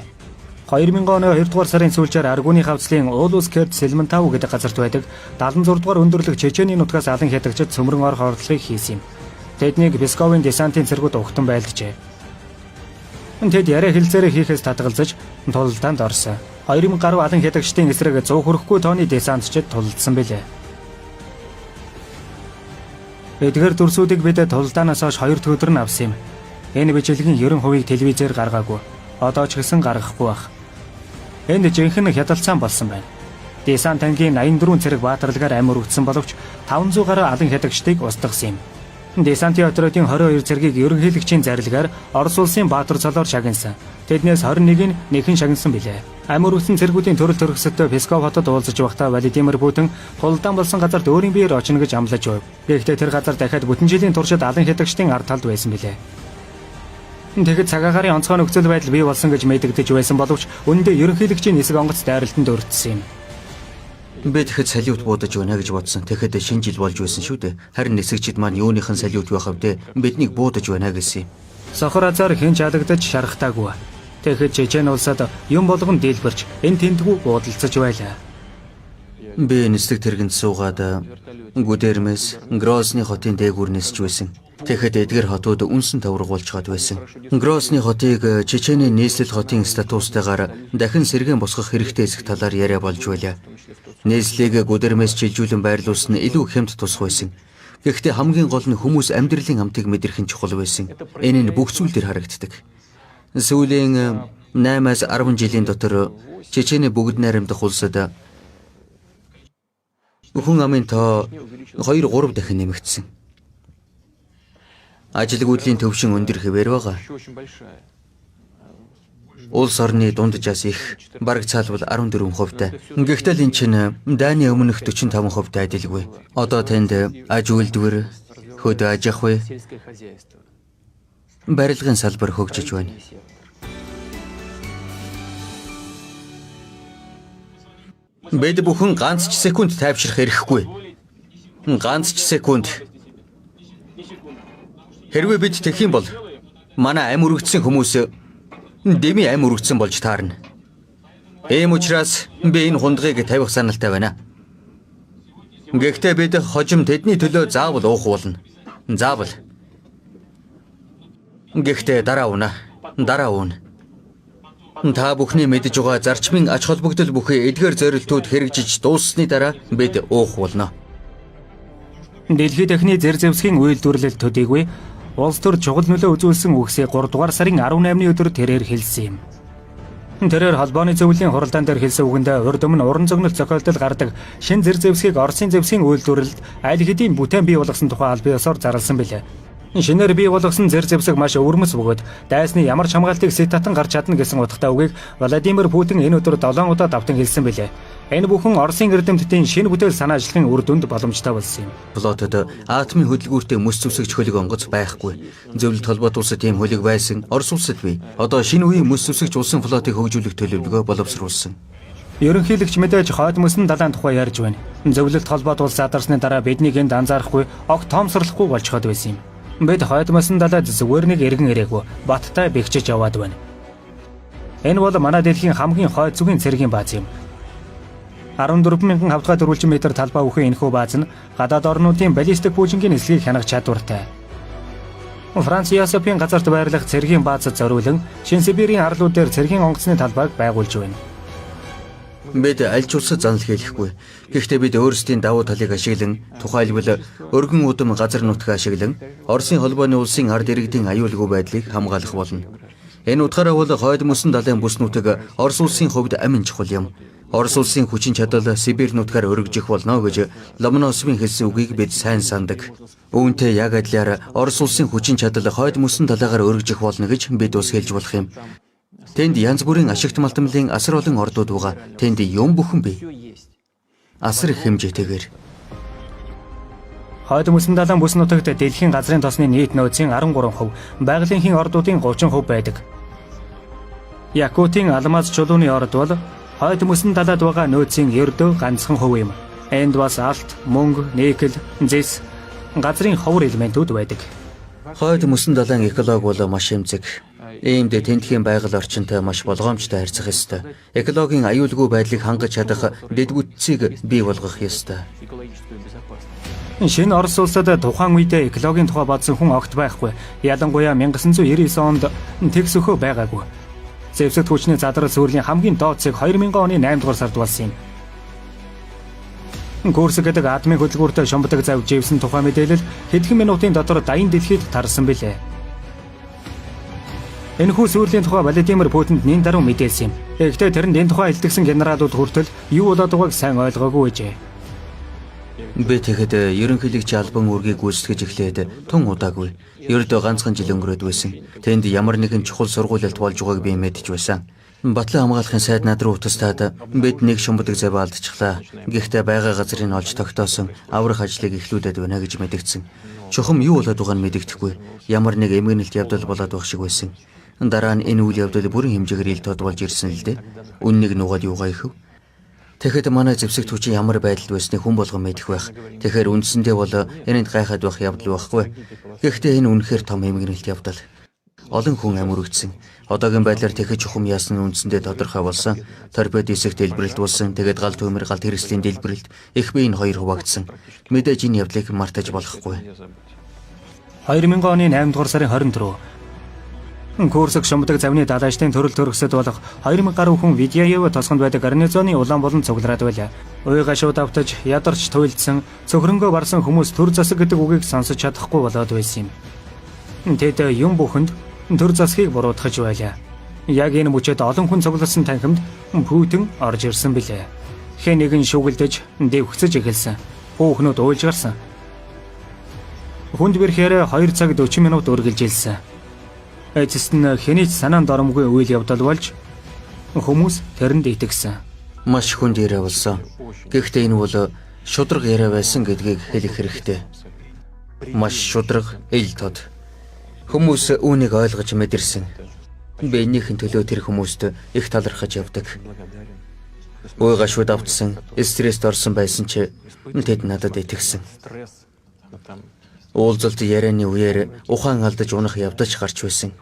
2000 оны 2 дугаар сарын сүүлчээр аргууны хавцлын Уулускерт Сэлмэнтау гэдэг газарт байдаг 76 дугаар өндөрлөг Чечений нутгаас алан хядагчид цөмрөн орох ордлогыг хийсэн юм. Тэднийг Песковын десантын цэргүүд угтан байлджээ. Тэд яриа хэлцээрээ хийхээс татгалзаж тулалдаанд орсон. 2000 гаруй алан хядагчдын эсрэг 100 хүрэхгүй тооны десантчид тулалдсан билээ. Эдгээр дүрсүүдийг бид тулалдаанаас хойш 2 өдөр нь авсан юм. Энэ бичлэгийн 90% телевизээр гаргаагүй. Одоо ч гэсэн гаргахгүй байх. Энд жинхэнэ хядалцаан болсон байна. Десант ангийн 84 цэрэг баатарлагаар амир өгсөн боловч 500 гаруй алан хядагчдыг устгасан юм. Десантын отрядын 22 цэргийг ерөнхийлөгчийн зарилгаар Орос улсын баатар цолоор шагнасан. Тэднээс 21-ийг нэхэн шагнасан билээ. Амир өгсөн цэргүүдийн төрөл төрөсөд Песков хотод уулзаж байхдаа Владимир Путин хулдаан болсон газарт өөрийн биеэр очно гэж амлаж байв. Гэхдээ тэр газар дахиад бүтэн жилийн туршид алан хядагчдын ард талд байсан билээ. Тэгэхэд цагаагаарын онцгой нөхцөл байдал бий болсон гэж мэдэгдэж байсан боловч үүндээ ерөнхийлөгчийн нисэг онгоц дайралтанд өртсөн юм. Би тэгэхэд салют буудаж байна гэж бодсон. Тэгэхэд шинэ жил болж байсан шүү дээ. Харин нисэгчид маань юуныхан салют байх вэ? Биднийг буудаж байна гэсэн юм. Сохор азар хэн ч адагдаж шарахтаагүй. Тэгэхэд Чечен улсад юм болгон дийлбэрч энэ тэндгүү буудалцаж байлаа. Би нисэг тэргэнд суугаад Гудермес, Грозны хотын дээгүүр нисэж байсан. Тэгэхэд эдгээр хотууд үнсэн таврагуулж гад байсан. Грозны хотыг Чечений нийслэл хотын статустайгаар дахин сэргээн босгох хэрэгтэй эсэх талаар яриа болж байлаа. Нийслэлийг Гудермес жилжүүлэн байрлуулсан нь илүү хямд тусах байсан. Гэхдээ хамгийн гол нь хүмүүс амьдралын амтыг мэдэрхэн чухал байсан. Энэ нь бүх зүйл дээр харагддаг. Сүүлийн 8-аас 10 жилийн дотор Чечений бүгд найрамдах улсад хүн амын тоо 2-3 дахин нэмэгдсэн. Ажилгүйдлийн төвшин өндөр хэвээр байгаа. Еще очень большая. Улс орны дунджаас их бараг цаалбал 14%. Гэхдээ энэ чинь Даны өмнөх 45% адилгүй. Одоо танд аж үйлдвэр, хөдөө аж ахуй, Сельское хозяйство. барилгын салбар хөгжиж байна. Бид бүхэн ганц ч секунд тайвшрах эрхгүй. Ганц ч секунд. Хэрвээ бид тэгэх юм бол манай амь өргөцсөн хүмүүс дэми амь өргөцсөн болж таарна. Ийм учраас би энэ хундгыг тавих саналтай байна. Гэхдээ бид хожим тэдний төлөө заавал уух болно. Заавал. Гэхдээ дараа уна. Та бүхний мэдж байгаа зарчмын ач холбогдол бүхий эдгээр зорилтууд хэрэгжиж дууссаны дараа бид уух болно. Дэлхийд эхний зэр зэвсгийн үйлдвэрлэл төдийгүй улс төр чухал нөлөө үзүүлсэн үгсээ 3 дугаар сарын 18-ны өдөр тэрээр хэлсэн юм. Тэрээр холбооны зөвлөлийн хуралдаан дээр хэлсэн үгэндээ урд өмнө уран зөгнөлт зохиолдол гардаг шин зэр зэвсгийг Оросын зэвсгийн үйлдвэрлэлд аль хэдийн бүтээн бий болгосон тухай аль биесээр зарласан билээ. Шинээр бий болгосон зэр зэвсэг маш өвөрмөс бөгөөд дайсны ямар ч хамгаалтыг сэт татан гарч чадна гэсэн утгатай үгийг Владимир Путин энэ өдөр 7 удаа давтан хэлсэн билээ. Энэ бүхэн Оросын эрдэмтдийн шинэ бүтээл санаа ажиллахын үр дүнд боломжтой болсон юм. Флотод атомын хөдөлгүүртэй мөс зүсгэж хөлөг онгоц байхгүй. Зөвлөлт холбоот улсад тийм хөлөг байсан. Орос улсад бий. Одоо шинэ үеийн мөс зүсгэж улсын флотыг хөгжүүлэх төлөвлөгөө боловсруулсан. Ерөнхийлөгч мэдээж хойд мөсөн далайн тухай ярьж байна. Зөвлөлт холбоот улс задарсны дараа биднийг энд анзаарахгүй, огт тоомсорлохгүй болчиход байсан юм. Бид хойд мөсөн далайд зүгээр нэг эргэн ирээгүй, баттай бэхжиж яваад байна. Энэ бол манай дэлхийн хамгийн хойд зүгийн цэргийн бааз юм. 14,000 хавтгай дөрвөлжин метр талбай үхэн энэхүү бааз нь гадаад орнуудын баллистик пүүжингийн эслэгийг хянах чадвартай. Франц Ясопын газарт байрлах цэргийн баазад зориулан Шинэ Сибирийн арлууд дээр цэргийн онгоцны талбайг байгуулж байна. Бид аль ч улсад занал хийхгүй. Гэхдээ бид өөрсдийн давуу талыг ашиглан, тухайлбал өргөн удам газар нутаг ашиглан, Оросын холбооны улсын ард иргэдийн аюулгүй байдлыг хамгаалах болно. Энэ утгаараа бол хойд мөсөн далайн бүс нутаг Орос улсын хувьд амин чухал юм. Орос улсын хүчин чадал Сибирь нутгаар өргөжих болно гэж Ломоносовын хэлсэн үгийг бид сайн сандаг. Үүнтэй яг адилаар Орос улсын хүчин чадал хойд мөсөн талаагаар өргөжих болно гэж бид ус хэлж болох юм. Тэнд янз бүрийн ашигт малтмлын асар олон ордууд байгаа. Тэнд юм бүхэн бий. Асар их хэмжээтэйгээр. Хойд мөсөн далайн бүс нутагт дэлхийн газрын тосны нийт нөөцийн 13%, байгалийн ордуудын 30% байдаг. Якутийн алмаз чулууны орд бол хойд мөсөн далайд байгаа нөөцийн ердөө ганцхан хувь юм. Энд бас алт, мөнгө, никель, зэс, газрын ховор элементүүд байдаг. Хойд мөсөн далайн экологи бол маш эмзэг. Иймд тентхийн байгаль орчинтой маш болгоомжтой харьцах ёстой. Экологийн аюулгүй байдлыг хангаж чадах дэд бүтцийг бий болгох ёстой. Экологическую безопасность. Шинэ Орос улсад тухайн үедээ экологийн тухай бодсон хүн огт байхгүй. Ялангуяа 1999 онд тэгс өхөө байгаагүй. Зэвсэгт хүчний задрал сүрлийн хамгийн доод цэг 2000 оны 8 дугаар сард болсон юм. Курс гэдэг атомын хөдөлгүүртэй шумбдаг завж живсэн тухай мэдээлэл хэдхэн минутын дотор дайын дэлхийд тарсан билээ. Энэхүү сүрлийн тухай Владимир Путинд нэн даруй мэдээлсэн юм. Гэхдээ тэрэнд энэ тухай илтгэсэн генералууд хүртэл юу болоод байгааг сайн ойлгоогүй гэжээ. Би тэгэхэд ерөнхийлөгч албан үүргийг гүйцэтгэж эхлээд тун удаагүй. Ердөө ганцхан жил өнгөрөөд байсан. Тэнд ямар нэгэн чухал сургуулилт болж байгааг би мэдэж байсан. Батлан хамгаалахын сайд над руу утастаад бид нэг шумбадаг зав алдчихлаа. Гэхдээ байгаа газрын олж тогтоосон аврах ажлыг эхлүүлээд байна гэж мэдгдсэн. Чухам юу болоод байгааг нь мэдэгдэхгүй. Ямар нэг эмгэнэлт явдал болоод байх шиг байсан. Дараа нь энэ үйл явдал бүрэн хэмжээгээр ил тодболж ирсэн л дээ. Үннийг нугаад юугаа ихэв. Тэгэхэд манай зэвсэгт хүчин ямар байдалд байсныг хүн болгон мэдэх байх. Тэгэхээр үндсэндээ бол энэнд гайхаад байх явдал байхгүй. Гэхдээ энэ үнэхээр том эмгэнэлт явдал. Олон хүн амирэгдсэн. Одоогийн байдлаар тэгэхэд чухам яасан нь үндсэндээ тодорхой болсон. Торпед эсэх дэлбэрэлт болсон. Тэгээд гал төмөр гал хэрэгслийн дэлбэрэлт их биеийн хоёр хуваагдсан. Мэдээж энэ явдлыг мартаж болохгүй. 2000 оны 8 дугаар сарын 24 Курск шумбдаг завны дадаачдын төрөл төрөсөд болох 2000 гаруй хүн Видяев тосгонд байдаг гарнизоны улаан болон цуглараад байлаа. Уйга шууд автаж, ядарч туйлдсан, цөхрөнгөө барсан хүмүүс төр засаг гэдэг үгийг сонсож чадахгүй болоод байсан юм. Тэд юм бүхэнд төр засгийг буруутгаж байлаа. Яг энэ мөчөд олон хүн цугласан танхимд Путин орж ирсэн билээ. Хэн нэгэн шүгэлдэж, дэвхцэж эхэлсэн. Хүүхнүүд уйлж гарсан. Хүнд бэрхээр 2 цаг 40 минут үргэлжилсэн. Эцэст нь хэний ч санаанд оромгүй үйл явдал болж хүмүүс тэрэнд итгэсэн. Маш хүнд яриа болсон. Гэхдээ энэ бол шудраг яриа байсан гэдгийг хэлэх хэрэгтэй. Маш шудраг, ил тод. Хүмүүс үүнийг ойлгож мэдэрсэн. Би энийхэн төлөө тэр хүмүүст их талархаж явдаг. Уйга шууд автсан, стресст орсон байсан ч тэд надад итгэсэн. Уулзалт ярианы үеэр ухаан алдаж унах явдаж гарч байсан.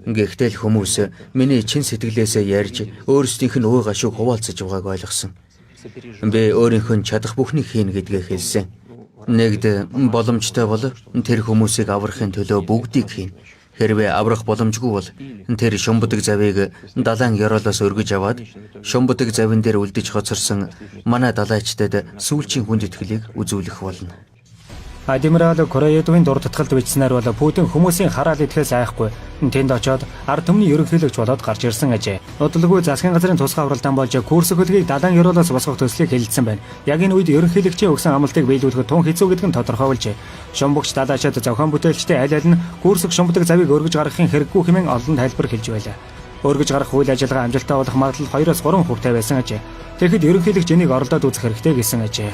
Гэхдээ л хүмүүс миний чин сэтгэлээсээ ярьж өөрсдийнх нь уйга шүүг хуваалцаж байгааг ойлгосон. Би өөрийнхөө чадах бүхнийг хийнэ гэдгээ хэлсэн. Нэгд боломжтой бол тэр хүмүүсийг аврахын төлөө бүгдийг хийнэ. Хэрвээ аврах боломжгүй бол тэр шумбадаг завыг далайн ёроолоос өргөж аваад шумбадаг завин дээр үлдэж хоцорсон манай далайчдад сүүлчийн хүнд итгэлийг үзүүлэх болно. Адмирал Кураедовын дур татгалд бичснээр бол Путин хүмүүсийн хараал итгэхээс айхгүй тэнд очоод ард түмний ерөнхийлөгч болоод гарч ирсэн ажээ. Бодлоггүй засгийн газрын тусгай авралдаан болж курс хөлгийг далайн ёроолоос босгох төслийг хэлэлцсэн байна. Яг энэ үед ерөнхийлөгчийн өгсөн амлалтыг биелүүлэхэд тун хэцүү гэдг нь тодорхойлжээ. Шумбагч далайчид зохион бүтээлчтэй аль аль нь курс шумбадаг завыг өргөж гаргахын хэрэггүй хэмээн олон тайлбар хэлж байлаа. Өргөж гарах үйл ажиллагаа амжилттай болох магадлал 2-3% байсан ажээ. Тэгэхэд ерөнхийлөгч энийг оролдоод үзэх хэрэгтэй гэсэн ажээ.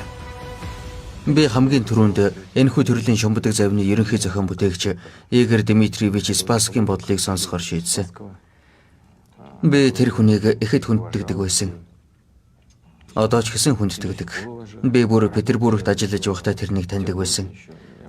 Би хамгийн түрүүнд энэхүү төрлийн шумбадаг завны ерөнхий зохион бүтээгч Игорь Дмитриевич Спасскийн бодлыг сонсохоор шийдсэн. Би тэр хүнийг ихэд хүнддэг байсан. Одоо ч гэсэн хүнддэг. Би бүр Петербургт ажиллаж байхдаа тэрнийг таньдаг байсан.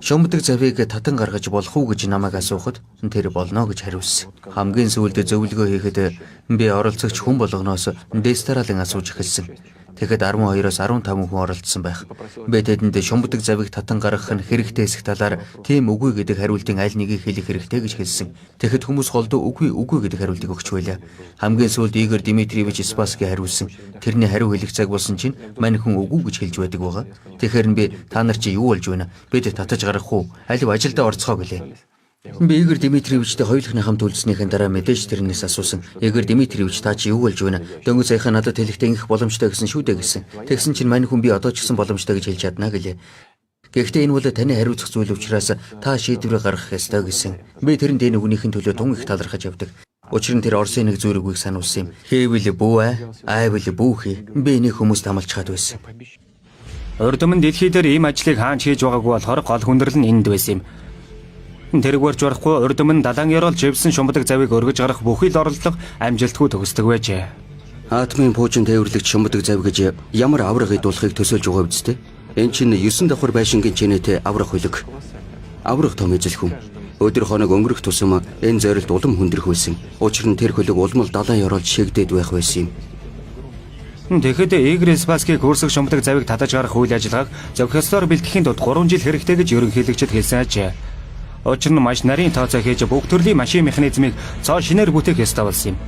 Шумбадаг завыг татан гаргаж болох уу гэж намайг асуухад тэр болно гэж хариулсан. Хамгийн сүүлд зөвлөгөө хийхэд би оролцогч хүн болгоноос дестералын асууж эхэлсэн. Тэгэхэд 12-оос 15 хүн оролцсон байх. Би тэдэнд шумбадаг завыг татан гаргах нь хэрэгтэй эсэх талаар тийм үгүй гэдэг хариултын аль нэгийг хэлэх хэрэгтэй гэж хэлсэн. Тэгэхэд хүмүүс голдуу үгүй гэдэг хариултыг өгч байлаа. Хамгийн сүүлд Игорь Дмитриевич Спасский хариулсан. Тэрний хариу хэлэх цаг болсон чинь мань хүн үгүй гэж хэлж байдаг байгаа. Тэгэхээр би та нар чи юу болж байна? Бид татаж гарах уу? Алив ажилдаа орцгоо гэлээ. Би Игорь Дмитриевичтэй хоёулахны хамт үлдснийхэн дараа мэдээж тэрнээс асуусан. Игорь Дмитриевич та чи юу болж байна? Дөнгөж саяхан надад хэлэхдээ ингэх боломжтой гэсэн шүү дээ гэсэн. Тэгсэн чинь мань хүн би одоо ч гэсэн боломжтой гэж хэлж чадна гэлээ. Гэхдээ энэ бол таны хариуцах зүйл учраас та шийдвэр гаргах ёстой гэсэн. Би тэрэнд энэ хүнийхэн төлөө тун их талархаж явдаг. Учир нь тэр Оросын нэг зүрхийг сануулсан юм. Хийвэл бүү айвал бүүхий. Би энийг хүмүүст амлацгаад байсан. Урд өмнө дэлхий дээр ийм ажлыг хаанч хийж байгаагүй болохоор гол хүндрэл нь энд байсан юм. Тэргүүрч барахгүй урд өмнө далайн ёроол живсэн шумбадаг завыг өргөж гарах бүхий л оролдлого амжилтгүй төгсдөг байжээ. Атомын пуужин тээвэрлэгч шумбадаг зав гэж ямар авраг идуулахыг төсөөлж байгаа үсттэй. Энэ чинь 9 давхар байшингийн чинээтэй аврах хөлөг. Аврах том эзэл хүн. Өдөр хоног өнгөрөх тусам энэ зорилт улам хүндрэх байсан. Учир нь тэр хөлөг улмал далайн ёроолж шигдээд байх байсан юм. Тэгэхэд Игорь Спасский курсыг шумбадаг завыг татаж гарах үйл ажиллагааг зохиолсоор бэлтгэхийн тулд 3 жил хэрэгтэй гэж ерөнхийлөгчд хэлсэн ажээ. Учир нь маш нарийн тооцоо хийж бүх төрлийн машин механизмыг цоо шинээр бүтээх ёстой болсон юм.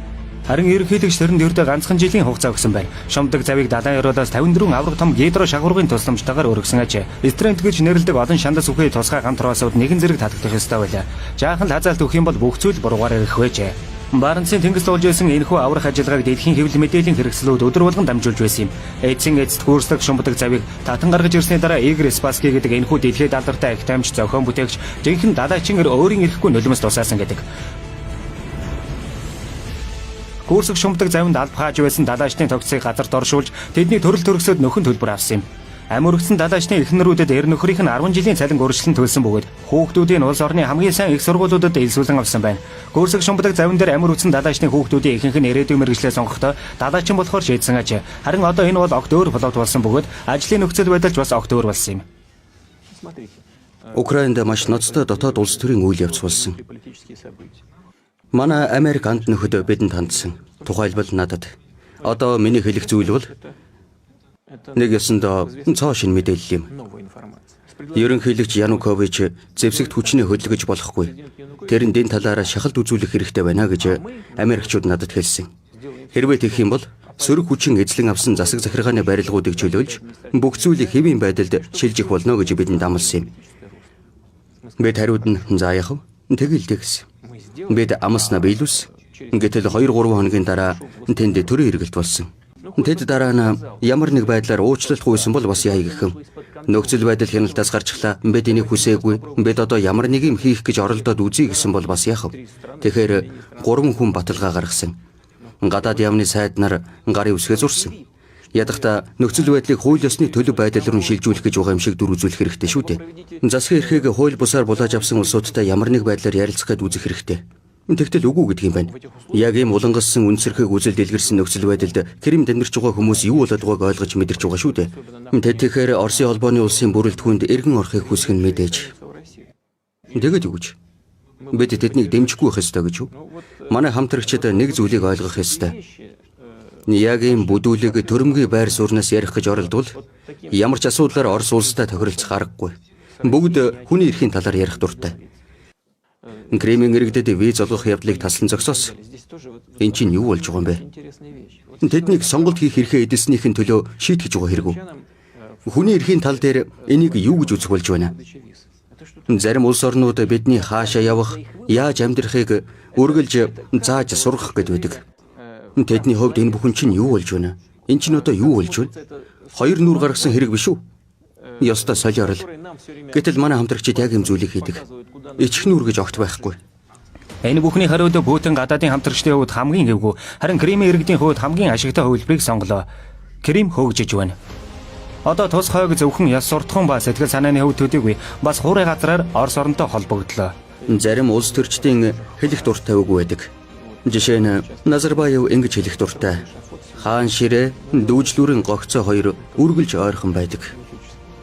Харин ерөнхийлөгч тэрэнд ердөө ганцхан жилийн хугацаа өгсөн байна. Шумбадаг завыг далайн ёроолоос 54 авраг том гидро шагваргын тусламжтайгаар өргөсөн ажээ. Стрэнт гэж нэрлэдэг олон шандас үхээ тусгай гамт роосууд нэгэн зэрэг татагдах ёстой байлаа. Жаахан л хазаалт өгөх юм бол бүх зүйл буруугаар ирэх байжээ. Баренцын тэнгис болж байсан энэхүү аврах ажиллагааг дэлхийн хэвлэл мэдээллийн хэрэгслүүд өдөр болгон дамжуулж байсан юм. Эцсийн эцэст курслаг шумбадаг завыг татан гаргаж ирсний дараа Игорь Спасский гэдэг энэхүү дэлхийд алдартай агтаамж зохион бүтээгч жинхэнэ далайчин өөрийн эрэхгүй нулимс тусаасан гэдэг. Курсыг шумбадаг завинд алба хааж байсан далайчны тогтцыг газар доршуулж тэдний төрөл төрөсөд нөхөн төлбөр авсан юм. Амь өргөцсөн далайчны эхнэрүүдэд эр нөхрийнх нь 10 жилийн цалин өргөжлөн төлсөн бөгөөд хүүхдүүдийн улс орны хамгийн сайн их сургуулиудад илсүүлэн авсан байна. Курсыг шумбадаг завин дээр амь өргөцсөн далайчны хүүхдүүдийн ихэнх нь ирээдүйн мэргэжлээ сонгохдоо далайчин болохоор шийдсэн ажээ. Харин одоо энэ бол огт өөр плот болсон бөгөөд ажлын нөхцөл байдалч бас огт өөр болсон юм. Украинд маш ноцтой дотоод улс төрийн үйл явц болсон. Манай Америк анд нөхөд бидэнд хандсан. Тухайлбал надад. Одоо миний хэлэх зүйл бол нэг ёсондоо цоо шин мэдээлэл юм. Ерөнхийлөгч Янукович зэвсэгт хүчний хөдөлгөж болохгүй. Тэрэнд энэ талаараа шахалт үзүүлэх хэрэгтэй байна гэж Америкчууд надад хэлсэн. Хэрвээ тэгэх юм бол сөрөг хүчин эзлэн авсан засаг захиргааны барилгуудыг чөлөөлж бүх зүйлийг хэвийн байдалд шилжих болно гэж бидэнд амласан юм. Бид хариуд нь за яах вэ? Тэгэл тэгс. Бид амснаа биелүүлсэн. Гэтэл 2-3 хоногийн дараа тэнд төрийн эргэлт болсон. Тэд дараа нь ямар нэг байдлаар уучлалахгүйсэн бол бас яа гэх юм. Нөхцөл байдал хяналтаас гарчлаа. Бид энийг хүсээгүй. Бид одоо ямар нэг юм хийх гэж оролдоод үзье гэсэн бол бас яах вэ? Тэгэхээр 3 хүн баталгаа гаргасан. Гадаад яамны сайд нар гарын үсгээ зурсан. Ядахта нөхцөл байдлыг хууль ёсны төлөв байдал руу шилжүүлэх гэж байгаа юм шиг дүр үзүүлэх хэрэгтэй шүү дээ. Засгийн эрхийг хууль бусаар булааж авсан улсуудтай ямар нэг байдлаар ярилцах гээд үзэх хэрэгтэй. Тэгтэл үгүй гэдэг юм байна. Яг ийм улангассан үнсэрхэг үзэл дэлгэрсэн нөхцөл байдалд Крим дамжирч байгаа хүмүүс юу болоод байгааг ойлгож мэдэрч байгаа шүү дээ. Тэгэхээр Оросын холбооны улсын бүрэлдэхүүнд эргэн орохыг хүсэх нь мэдээж. Тэгэд юу гэж? Бид тэднийг дэмжихгүй байх ёстой гэж юу? Манай хамтрагчид нэг зүйлийг ойлгох ёстой. Яг ийм бүдүүлэг төрөмгийн байр суурнаас ярих гэж оролдвол ямар ч асуудлаар Орос улстай тохиролцох аргагүй. Бүгд хүний эрхийн талаар ярих дуртай. Кремийн иргэдэд виз олгох явдлыг таслан зогсоос. Эн чинь юу болж байгаа юм бэ? Тэднийг сонголт хийх эрхээ эдэлснийхэн төлөө шийтгэж байгаа хэрэггүй. Хүний эрхийн тал дээр энийг юу гэж үзэх болж байна? Зарим улс орнууд бидний хаашаа явах, яаж амьдрахыг үргэлж зааж сургах гэдэг байдаг. Тэдний хувьд энэ бүхэн чинь юу болж байна? Эн чинь одоо юу болж байна? 2 нүур гаргасан хэрэг биш үү? Ёстой солиорол. Гэтэл манай хамтрагчид яг юм зүйлийг хийдэг. Ичих нүур гэж огт байхгүй. Энэ бүхний хариуд Путин гадаадын хамтрагчдын хувьд хамгийн эвгүй, харин Кремийн иргэдийн хувьд хамгийн ашигтай хувилбарыг сонголоо. Крим хөгжиж байна. Одоо тус хойг зөвхөн яс суртахуун ба сэтгэл санааны хувьд төдийгүй бас хуурай газраар Орос оронтой холбогдлоо. Зарим улс төрчдийн хэлэх дуртай үг байдаг. Жишээ нь Назарбаев ингэж хэлэх дуртай. Хаан ширээ, дүүжлүүрийн гогцоо хоёр үргэлж ойрхон байдаг.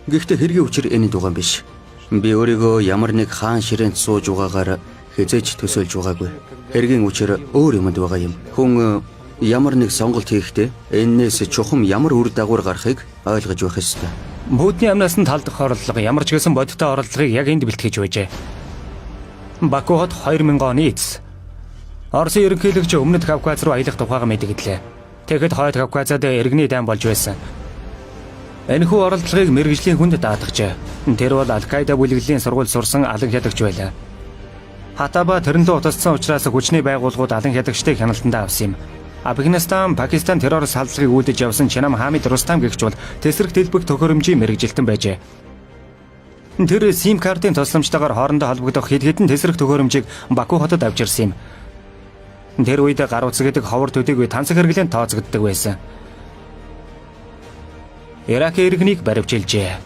Гэхдээ хэргийн учир энэ дугаан биш. Би өөрийгөө ямар нэг хаан ширээнд сууж байгаагаар хязээж төсөөлж байгаагүй. Хэргийн учир өөр юмд байгаа юм. Хүн ямар нэг сонголт хийхдээ энээс чухам ямар үр дагавар гарахыг ойлгож байх ёстой. Путиний амнаас нь талдах орлого ямар ч гэсэн бодиттой орлогыг яг энд бэлтгэж байжээ. Баку хот 2000 оны эц. Оросын ерөнхийлөгч өмнөд Кавказ руу аялах тухайга мэдгэлээ. Тэгэхэд хойд Кавказад иргэний дайн болж байсан. Энэхүү оролдлогыг мэргэжлийн хүнд даатгажээ. Тэр бол Аль-Каида бүлэглэлийн сургууль сурсан алан хядагч байлаа. Хатаба тэрнлүү утассан учраас хүчний байгууллагууд алан хядагчдыг хяналтандаа авсан юм. Афганистан, Пакистан террор салдлагыг үүдэж явсан Чинам Хамид Рустам гэгч бол тэсрэг дэлбэг төхөөрөмжийн мэргэжилтэн байжээ. Тэр сим картын тусламжтайгаар хоорондоо холбогдох хэд хэдэн тэсрэг төхөөрөмжийг Баку хотод авчирсан юм. Тэр үед гар утас гэдэг ховор төдийгүй тансаг хэрэглээнд тооцогддог байсан. Ирак иргэнийг баривчилжээ.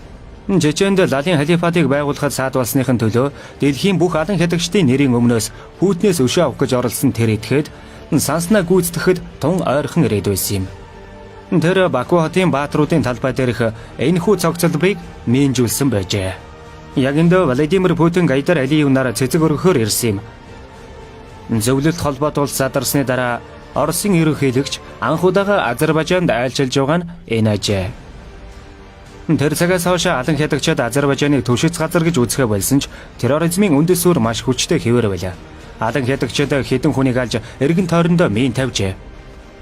Чеченд Лалин халифатыг байгуулахад саадуулсныхын төлөө дэлхийн бүх алан хядагчдын нэрийн өмнөөс Путинээс өшөө авах гэж оролцсон тэр этгээд санснаа гүйцэтгэхэд тун ойрхон ирээд байсан юм. Тэр Баку хотын баатруудын талбай дээрх энэхүү цогцлборыг мээнжүүлсэн байжээ. Яг энд Владимир Путин Гайдар Алиев нар цэцэг өргөхөөр ирсэн юм. Зөвлөлт холбоот улс задарсны дараа Оросын ерөнхийлөгч анхудаага Азербайжанд айлчилж байгаа нь энэ ажээ. Тэр цагаас хойш алан хядагчид Азербайжаныг төвшөц газар гэж үзэхэ болсон ч терроризмын үндэс суурь маш хүчтэй хэвээр байлаа. Алан хядагчид хэдэн хүнийг алж эргэн тойрондоо мин тавьжээ.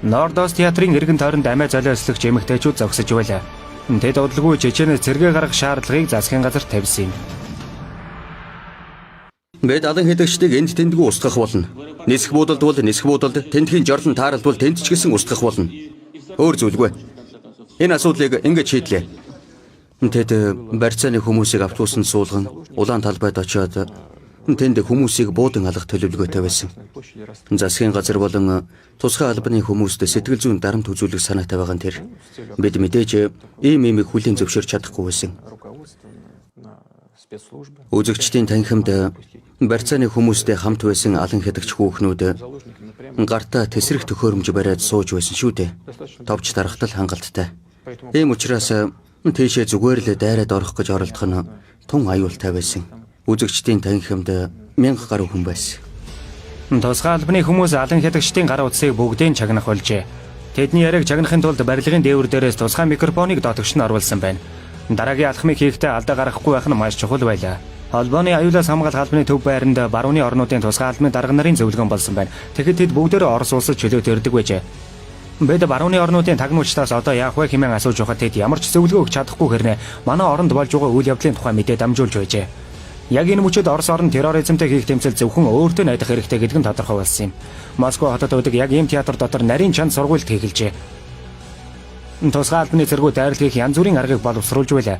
Нордос театрын эргэн тойронд амиа золиослогч эмэгтэйчүүд зогсож байлаа. Тэд удалгүй Чеченээс зэрэг гарах шаардлагыг засгийн газар тавьсан юм. Бид алан хядагчдыг энд тэндгүй устгах болно. Нисэх буудалд бол нисэх буудалд, тентхийн жорлон тааралд бол тэнд ч гэсэн устгах болно. Өөр зүйлгүй. Энэ асуудлыг ингэж шийдлээ. Тэд барьцааны хүмүүсийг автобусанд суулган улаан талбайд очиод тэнд хүмүүсийг буудан алах төлөвлөгөөтэй байсан. Засгийн газар болон тусгай албаны хүмүүст сэтгэл зүйн дарамт үзүүлэх санаатай байгаа нь тэр. Бид мэдээж ийм хүлийн зөвшөөрч чадахгүй байсан. Үзэгчдийн танхимд барьцааны хүмүүстэй хамт байсан алан хядагч хүүхнүүд гартаа тэсрэх төхөөрөмж бариад сууж байсан шүү дээ. Товч дарахтал хангалттай. Ийм учраас тийшээ зүгээр л дайраад орох гэж оролдох нь тун аюултай байсан. Үзэгчдийн танхимд 1000 гаруй хүн байсан. Тусгай албаны хүмүүс алан хядагчдын гар утсыг бүгдийг чагнах болжээ. Тэдний яриаг чагнахын тулд барилгын дээвэр дээрээс тусгай микрофоныг доотогч нь оруулсан байна. Дараагийн алхмыг хийхдээ алдаа гаргахгүй байх нь маш чухал байлаа. Холбооны аюулаас хамгаалах албаны төв байранд барууны орнуудын тусгай албаны дарга нарын зөвлөгөөн болсон байна. Тэгэхэд тэд бүгдээрээ Орос улсад чөлөөт ирдэг байжээ. Бид барууны орнуудын тагнуучдаас одоо яах вэ хэмээн асууж байхад тэд ямар ч зөвлөгөө өгч чадахгүй хэрнээ манай оронд болж байгаа үйл явдлын тухай мэдээ дамжуулж байжээ. Яг энэ мөчөд Орос орн терроризмтэй хийх тэмцэл зөвхөн өөртөө найдах хэрэгтэй гэдэг нь тодорхой болсон юм. Москва хотод байдаг яг ийм театр дотор нарийн чанд сургуульд хийхэлжээ. Тусгай албаны цэргүүд дайралт хийх янз бүрийн аргыг боловсруулж байлаа.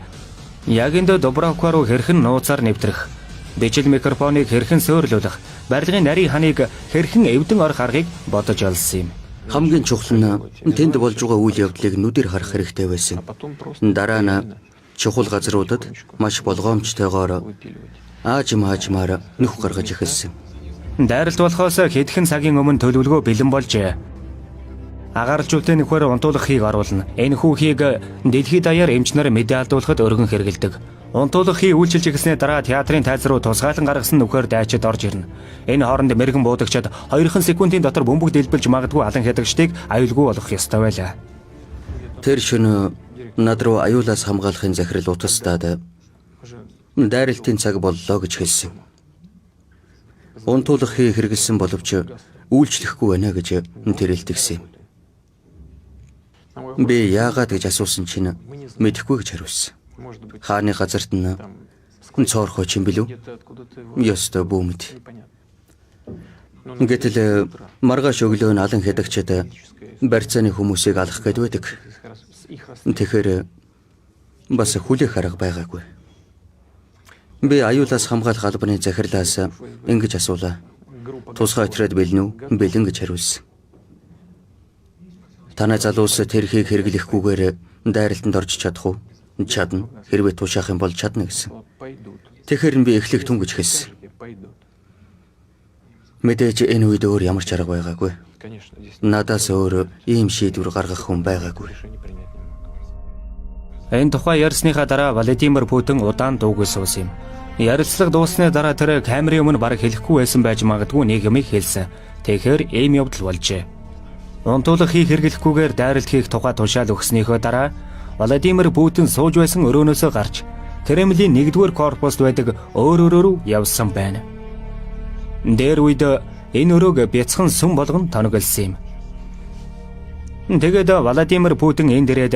Яг энд Дубровка руу хэрхэн нууцаар нэвтрэх, дижитал микрофоныг хэрхэн сөөрлүүлэх, барилгын нарийн ханыг хэрхэн эвдэн орох аргыг бодож олсон юм. Хамгийн чухал нь тэнд болж байгаа үйл явдлыг нүдээр харах хэрэгтэй байсан. Дараа нь чухал газруудад маш болгоомжтойгоор аажмаар нөх гаргаж эхэлсэн. Дайралт болохоос хэдхэн цагийн өмнө төлөвлөгөө бэлэн болжээ. Агаарлжуулалтын нөхөр унтуулгахыг оруулна. Энэ хүүхийг дэлхийд даяар эмчнэр мэдээ алдуулахад өргөн хэрэгэлдэг. Унтуулгахыг үйлчилж эхэлсний дараа театрын тайз руу тусгаалan гаргасан нөхөр дайчид орж ирнэ. Энэ хооронд мэрэгэн буудагчид 2 секундын дотор бөмбөг дэлбэлж магадгүй алан хядагчдыг аюулгүй болгох ёстой байлаа. Тэр шөнө над руу аюулаас хамгаалахын захирал утастаад дайралтын цаг боллоо гэж хэлсэн. Унтуулгахыг хэрэгэлсэн боловч үйлчлэхгүй байна гэж тэр илтгэсэн юм. Би яагаад гэж асуусан чинь мэдэхгүй гэж хариулсан. Хааны газарт нь цоорхоо чим билүү? Ёстой бүүмэд. Гэтэл маргааш өглөө нь алан хядагчид барьцааны хүмүүсийг алах гээд байдаг. Тэгэхээр бас хүлээх арга байгаагүй. Би аюулаас хамгаалах албаны захирлаас ингэж асуулаа. Тусгай отряд бэлэн үү? Бэлэн гэж хариулсан. Танай залуус тэрхийг хэрэглэхгүйгээр дайралтанд орж чадах уу? Чадна. Хэрвээ тушаах юм бол чадна гэсэн. Тэгэхээр би эхлэх түн гэж хэлсэн. Мэдээж энэ үед өөр ямар ч арга байгаагүй. Надаас өөр ийм шийдвэр гаргах хүн байгаагүй. Энэ тухай ярьсныхаа дараа Владимир Путин удаан дуугүй суусан юм. Ярилцлага дууссаны дараа тэр камерын өмнө бараг хэлэхгүй байсан байж магадгүй нэг юмыг хэлсэн. Тэгэхээр ийм явдал болжээ. Унтуулгахыг хэрэглэхгүйгээр дайралт хийх тухай тушаал өгснийхөө дараа Владимир Путин сууж байсан өрөөнөөсөө гарч Кремлийн 1-р корпуст байдаг өөр өрөө рүү явсан байна. Дээр үед энэ өрөөг бяцхан сүм болгон тоноглсон юм. Тэгээд Владимир Путин энэ дээрээд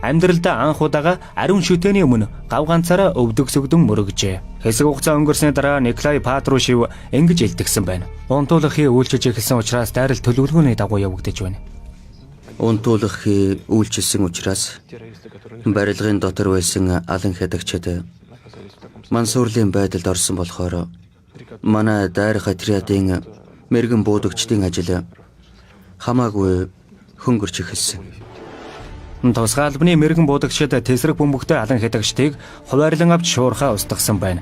амьдралдаа анх удаага ариун шүтээний өмнө гав ганцаараа өвдөгсөгдөн мөрөгжээ. Хэсэг хугацаа өнгөрсний дараа Николай Патрушев ингэж илтгэсэн байна. Унтуулгахыг үйлчилж эхэлсэн учраас дайралт төлөвлөгөөний дагуу явагдаж байна. Унтуулгахыг үйлчилсэн учраас барилгын дотор байсан алан хядагчид мансуурлын байдалд орсон болохоор манай дайрах отрядын мэрэгэн буудагчдын ажил хамаагүй хөнгөрч эхэлсэн. Тусгай албаны мэрэгэн буудагчид тесрэг бөмбөгтэй алан хядагчдыг хуваарлан авч шуурхаа устгасан байна.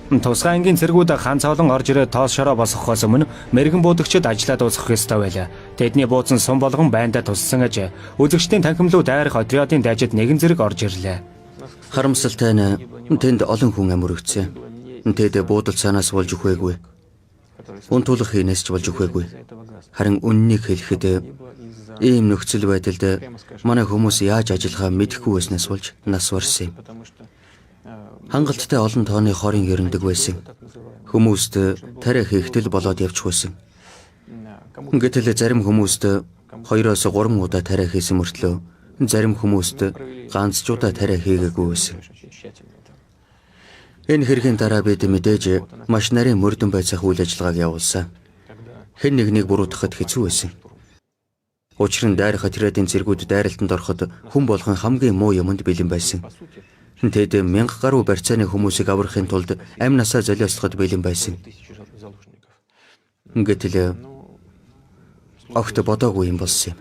Тусгай ангийн цэргүүд хаан цавлан орж ирээд тоос шороо босгохоос өмнө мэрэгэн буудагчид ажиллаа дуусгах ёстой байлаа. Тэдний бууцсан сум болгон байндаа туссан аж үзэгчдийн танхимлуу дайрах отрядын дайжид нэгэн зэрэг орж ирлээ. Харамсалтай нь тэнд олон хүн амөрөгдсөн. Тэд буудал цаанаас болж өгөөгүй. Унтуулах хийнээс ч болж өгөөгүй. Харин үннийг хэлэхэд ийм нөхцөл байдалд манай хүмүүс яаж ажиллахаа мэдэхгүй байснаас болж нас барсан юм. Хангалттай олон тооны хорийн ерөндөг байсан. Хүмүүст тариа хийхтэл болоод явчих байсан. Гэтэл зарим хүмүүст 2-оос 3 удаа тариа хийсэн мөртлөө зарим хүмүүст ганц ч удаа тариа хийгээгүй байсан. Энэ хэргийн дараа бид мэдээж маш нарийн мөрдөн байцаах үйл ажиллагааг явуулсан. Хэн нэгнийг буруутгахад хэцүү байсан. Учир нь дайрах отрядын цэргүүд дайралтанд ороход хүн болгон хамгийн муу юмд бэлэн байсан. Тэд 1000 гаруй барьцааны хүмүүсийг аврахын тулд амь насаа золиослоход бэлэн байсан. Гэтэл огт бодоогүй юм болсон юм.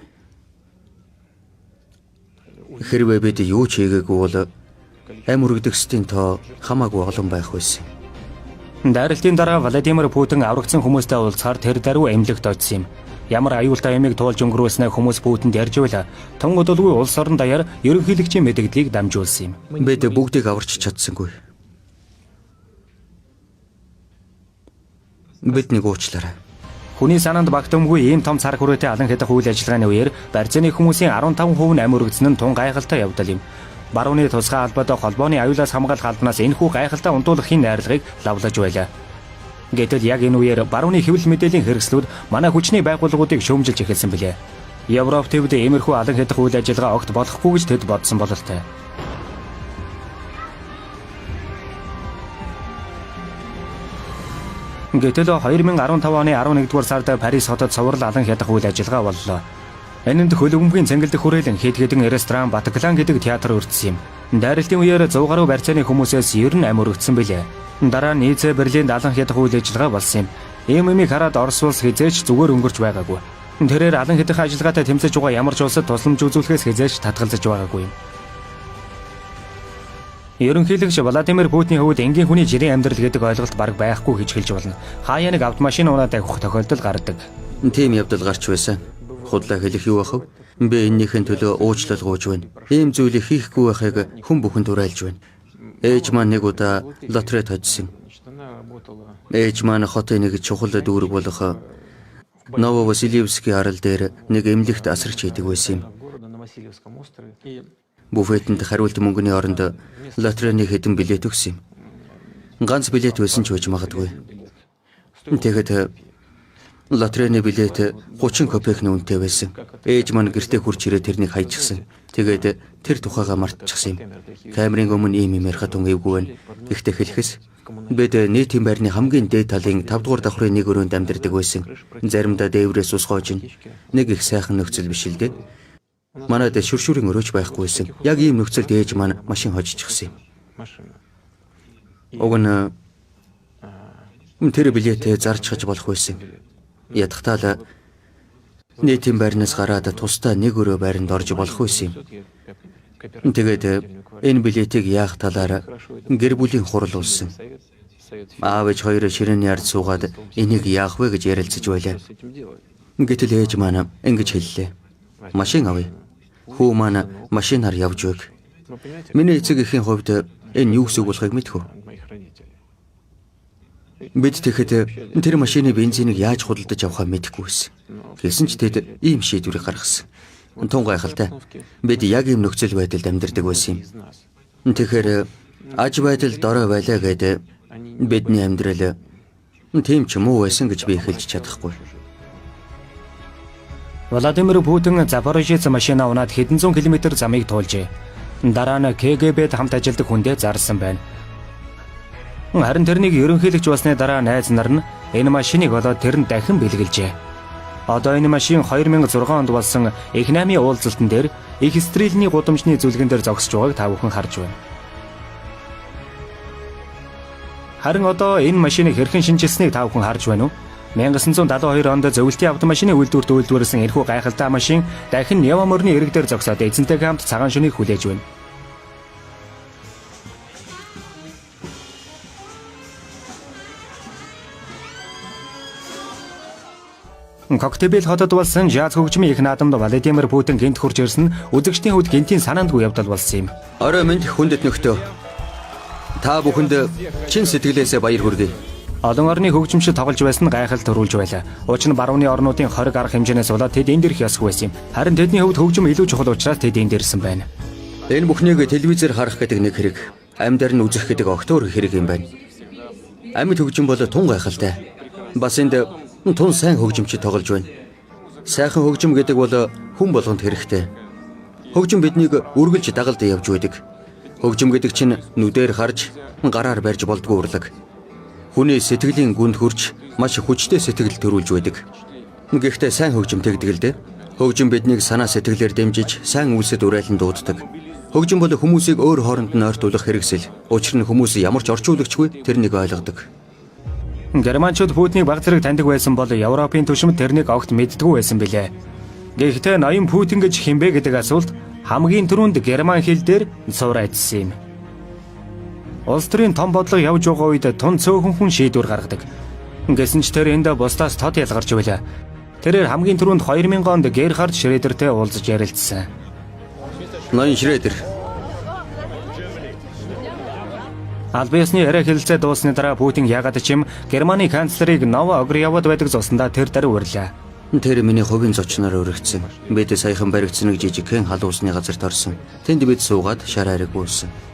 Хэрвээ бид юу ч хийгээгүй бол амь үргэдэгчдийн тоо хамаагүй олон байх байсан. Дайралтын дараа Владимир Путин аврагдсан хүмүүстэй уулзахаар тэр даруй эмнэлэгт очсон юм. Ямар аюултай ямиг туулж өнгөрүүлснээ хүмүүс Путинд ярьж байла. Тун удалгүй улс орон даяар ерөнхийлөгчийн мэдээллийг дамжуулсан юм. Бид бүгдийг аварч чадсангүй. Биднийг уучлаарай. Хүний санаанд багтамгүй ийм том цар хүрээтэй алан хядах үйл ажиллагааны үеэр барьцааны хүмүүсийн 15% нь амь үргэлжсэн нь тун гайхалтай явдал юм. Барууны тусгай албатай холбооны аюулаас хамгаалах албанаас энэхүү гайхалтай унтуулгахын найрлагыг лавлаж байлаа. Гэтэл яг энэ үеэр барууны хэвлэл мэдээллийн хэрэгслүүд манай хүчний байгууллагуудыг шүүмжилж эхэлсэн билээ. Европ төвд иймэрхүү алан хядах үйл ажиллагаа огт болохгүй гэж тэд бодсон бололтой. Гэтэл 2015 оны 11-р сард Парис хотод цуврал алан хядах үйл ажиллагаа боллоо. Энэнд хөлбөмбөгийн цэнгэлдэх хүрээлэн хэд хэдэн ресторан Батаклан гэдэг театр өртсөн юм. Дайралтын үеэр 100 гаруй барьцааны хүмүүсээс 90 амь өргөцсөн билээ. Дараа нь Ницце, Берлинд алан хядах үйл ажиллагаа болсон юм. Имийг хараад Орос улс хизээч зүгээр өнгөрч байгаагүй. Тэрээр алан хядах ажиллагаатай тэмцэж байгаа ямар ч улсад тусламж үзүүлэхээс хизээч татгалзаж байгаагүй юм. Ерөнхийлөгч Владимир Путиний хувьд энгийн хүний жирийн амьдрал гэдэг ойлголт бараг байхгүй гэж хэлж болно. Хаяа нэг автомашин унаад авах тохиолдол гардаг. Тийм явдал гарч байсан. Худлаа хэлэх юу бахав? Би эннийхэн төлөө уучлал гуйж байна. Ийм зүйлийг хийхгүй байхыг хүн бүхэнд уриалж байна. Ээж маань нэг удаа лотерейд хоцсон. Ээж маань хотын нэг чухал дүүрэг болох Нововасилевский арал дээр нэг эмнэлэгт асарч хийдэг байсан юм. Буфетэнд хариулт мөнгөний оронд лотерейны хэдэн билет өгсөн юм. Ганц билет байсан ч байж магадгүй. Тэгэхэд лотерейны билет 30 копекны үнэтэй байсан. Ээж маань гэртээ хурж ирээ тэрнийг хайчихсан. Тэгээд тэр тухайгаа мартчихсан юм. Камерын өмнө ийм юм ярихад тунгайгүй байна. Ихтэй хэлэхэс бид нийтийн байрны хамгийн дээд талын 5 дугаар давхрын нэг өрөөнд амьдардаг байсан. Заримдаа дээврээс ус гоож нэг их сайхан нөхцөл биш л дээ. Манайд шүршүрийн өрөөж байхгүй байсан. Яг ийм нөхцөлд ээж маань машин хожчихсан юм. Уг нь тэр билетээ зарчхаж болох байсан. Ядахтаа л нийтийн байрнаас гараад тусдаа нэг өрөө байранд орж болох байсан юм. Тэгээд энэ билетийг яах талаар гэр бүлийн хурал улсан. Аав ээж хоёр ширээний ард суугаад энийг яах вэ гэж ярилцаж байлаа. Гэтэл ээж маань ингэж хэллээ. Машин авъя. Хүү маань машинаар явж байг. Миний эцэг эхийн хувьд энэ юу гэсэн үг болохыг мэдхүү. Бид тэгэхэд тэр машины бензинийг яаж худалдаж авахаа мэдэхгүй байсан. Гэсэн ч тэд ийм шийдвэрийг гаргасан. Тун гайхалтай. Бид яг ийм нөхцөл байдалд амьдардаг байсан юм. Тэгэхээр аж байдал дорой байлаа гэдэг бидний амьдрал тийм ч муу байсан гэж би хэлж чадахгүй. Владимир Путин Запорожец машина унаад хэдэн зуун километр замыг туулжээ. Дараа нь КГБ-д хамт ажилладаг хүндээ зарласан байна. Харин тэрнийг ерөнхийлөгч болсны дараа найз нар нь энэ машиныг олоод тэр нь дахин бэлгэлжээ. Одоо энэ машин 2006 онд болсон их 8-ийн уулзалтан дээр их стрельний гудамжны зүлгэн дээр зогсож байгааг та бүхэн харж байна. Харин одоо энэ машиныг хэрхэн шинжилсэнийг та бүхэн харж байна уу? 1972 онд зөвлөлтийн автомашины үйлдвэрт үйлдвэрлэсэн энэхүү гайхалтай машин дахин Нева морины эрэг дээр зогсоод эзэнтэйгээ хамт цагаан шөнийг хүлээж байна. Коктебель хотод болсон жаз хөгжмийн их наадамд Владимир Путин гинт хурж ирсэн үзэгчдийн хувьд гинтийн санаандгүй явдал болсон юм. Орой минь хүндэт нөхдөө. Та бүхэнд чин сэтгэлээсээ баяр хүргэе. Олон орны хөгжимчид тоглож байсан нь гайхалт төрүүлж байлаа. Учир нь барууны орнуудын хориг арга хэмжээнээс болоод тэд энд ирэх ёсгүй байсан юм. Харин тэдний хувьд хөгжим илүү чухал учраас тэд энд ирсэн байна. Энэ бүхнийг телевизээр харах гэдэг нэг хэрэг, амьдаар нь үзэх гэдэг огт өөр хэрэг юм байна. Амьд хөгжим бол тун гайхалтай. Бас энд тун сайн хөгжимчид тоглож байна. Сайхан хөгжим гэдэг бол хүн болгонд хэрэгтэй. Хөгжим биднийг үргэлж дагалд явж байдаг. Хөгжим гэдэг чинь нүдээр харж, гараар барьж болдгоо урлаг. Хүний сэтгэлийн гүнд хүрч маш хүчтэй сэтгэл төрүүлж байдаг. Гэхдээ сайн хөгжим тэгдэг л дээ. Хөгжим биднийг санаа сэтгэлээр дэмжиж, сайн үйлсэд уриалан дууддаг. Хөгжим бол хүмүүсийг өөр хооронд нь ойртуулах хэрэгсэл. Учир нь хүмүүс ямар ч орчуулагчгүй тэрнийг ойлгодог. Германчууд Путинийг баг зэрэг таньдаг байсан бол Европын түвшинд тэрнийг огт мэддэггүй байсан билээ. Гэхдээ ноён Путин гэж хинбэ гэдэг асуулт хамгийн түрүүнд герман хэл дээр суурайдсан юм. Улс төрийн том бодлого явж байгаа үед тун цөөхөн хүн шийдвэр гаргадаг. Гэсэн ч тэр энд бусдаас тод ялгарч байлаа. Тэрээр хамгийн түрүүнд 2000 онд Герхард Шредертэй уулзаж ярилцсан. Ноён Шредер. Албан ёсны яриа хэлэлцээ дууссаны дараа Путин яагаад ч юм Германы канцлерыг Нова Огр яваад байдаг зуснаа тэр даруй урлаа. Тэр миний хувийн зочноор өргөцсөн. Бид саяхан баригдсан нэг жижигхэн халуусны газарт орсон. Тэнд бид суугаад шар ариг үүссэн.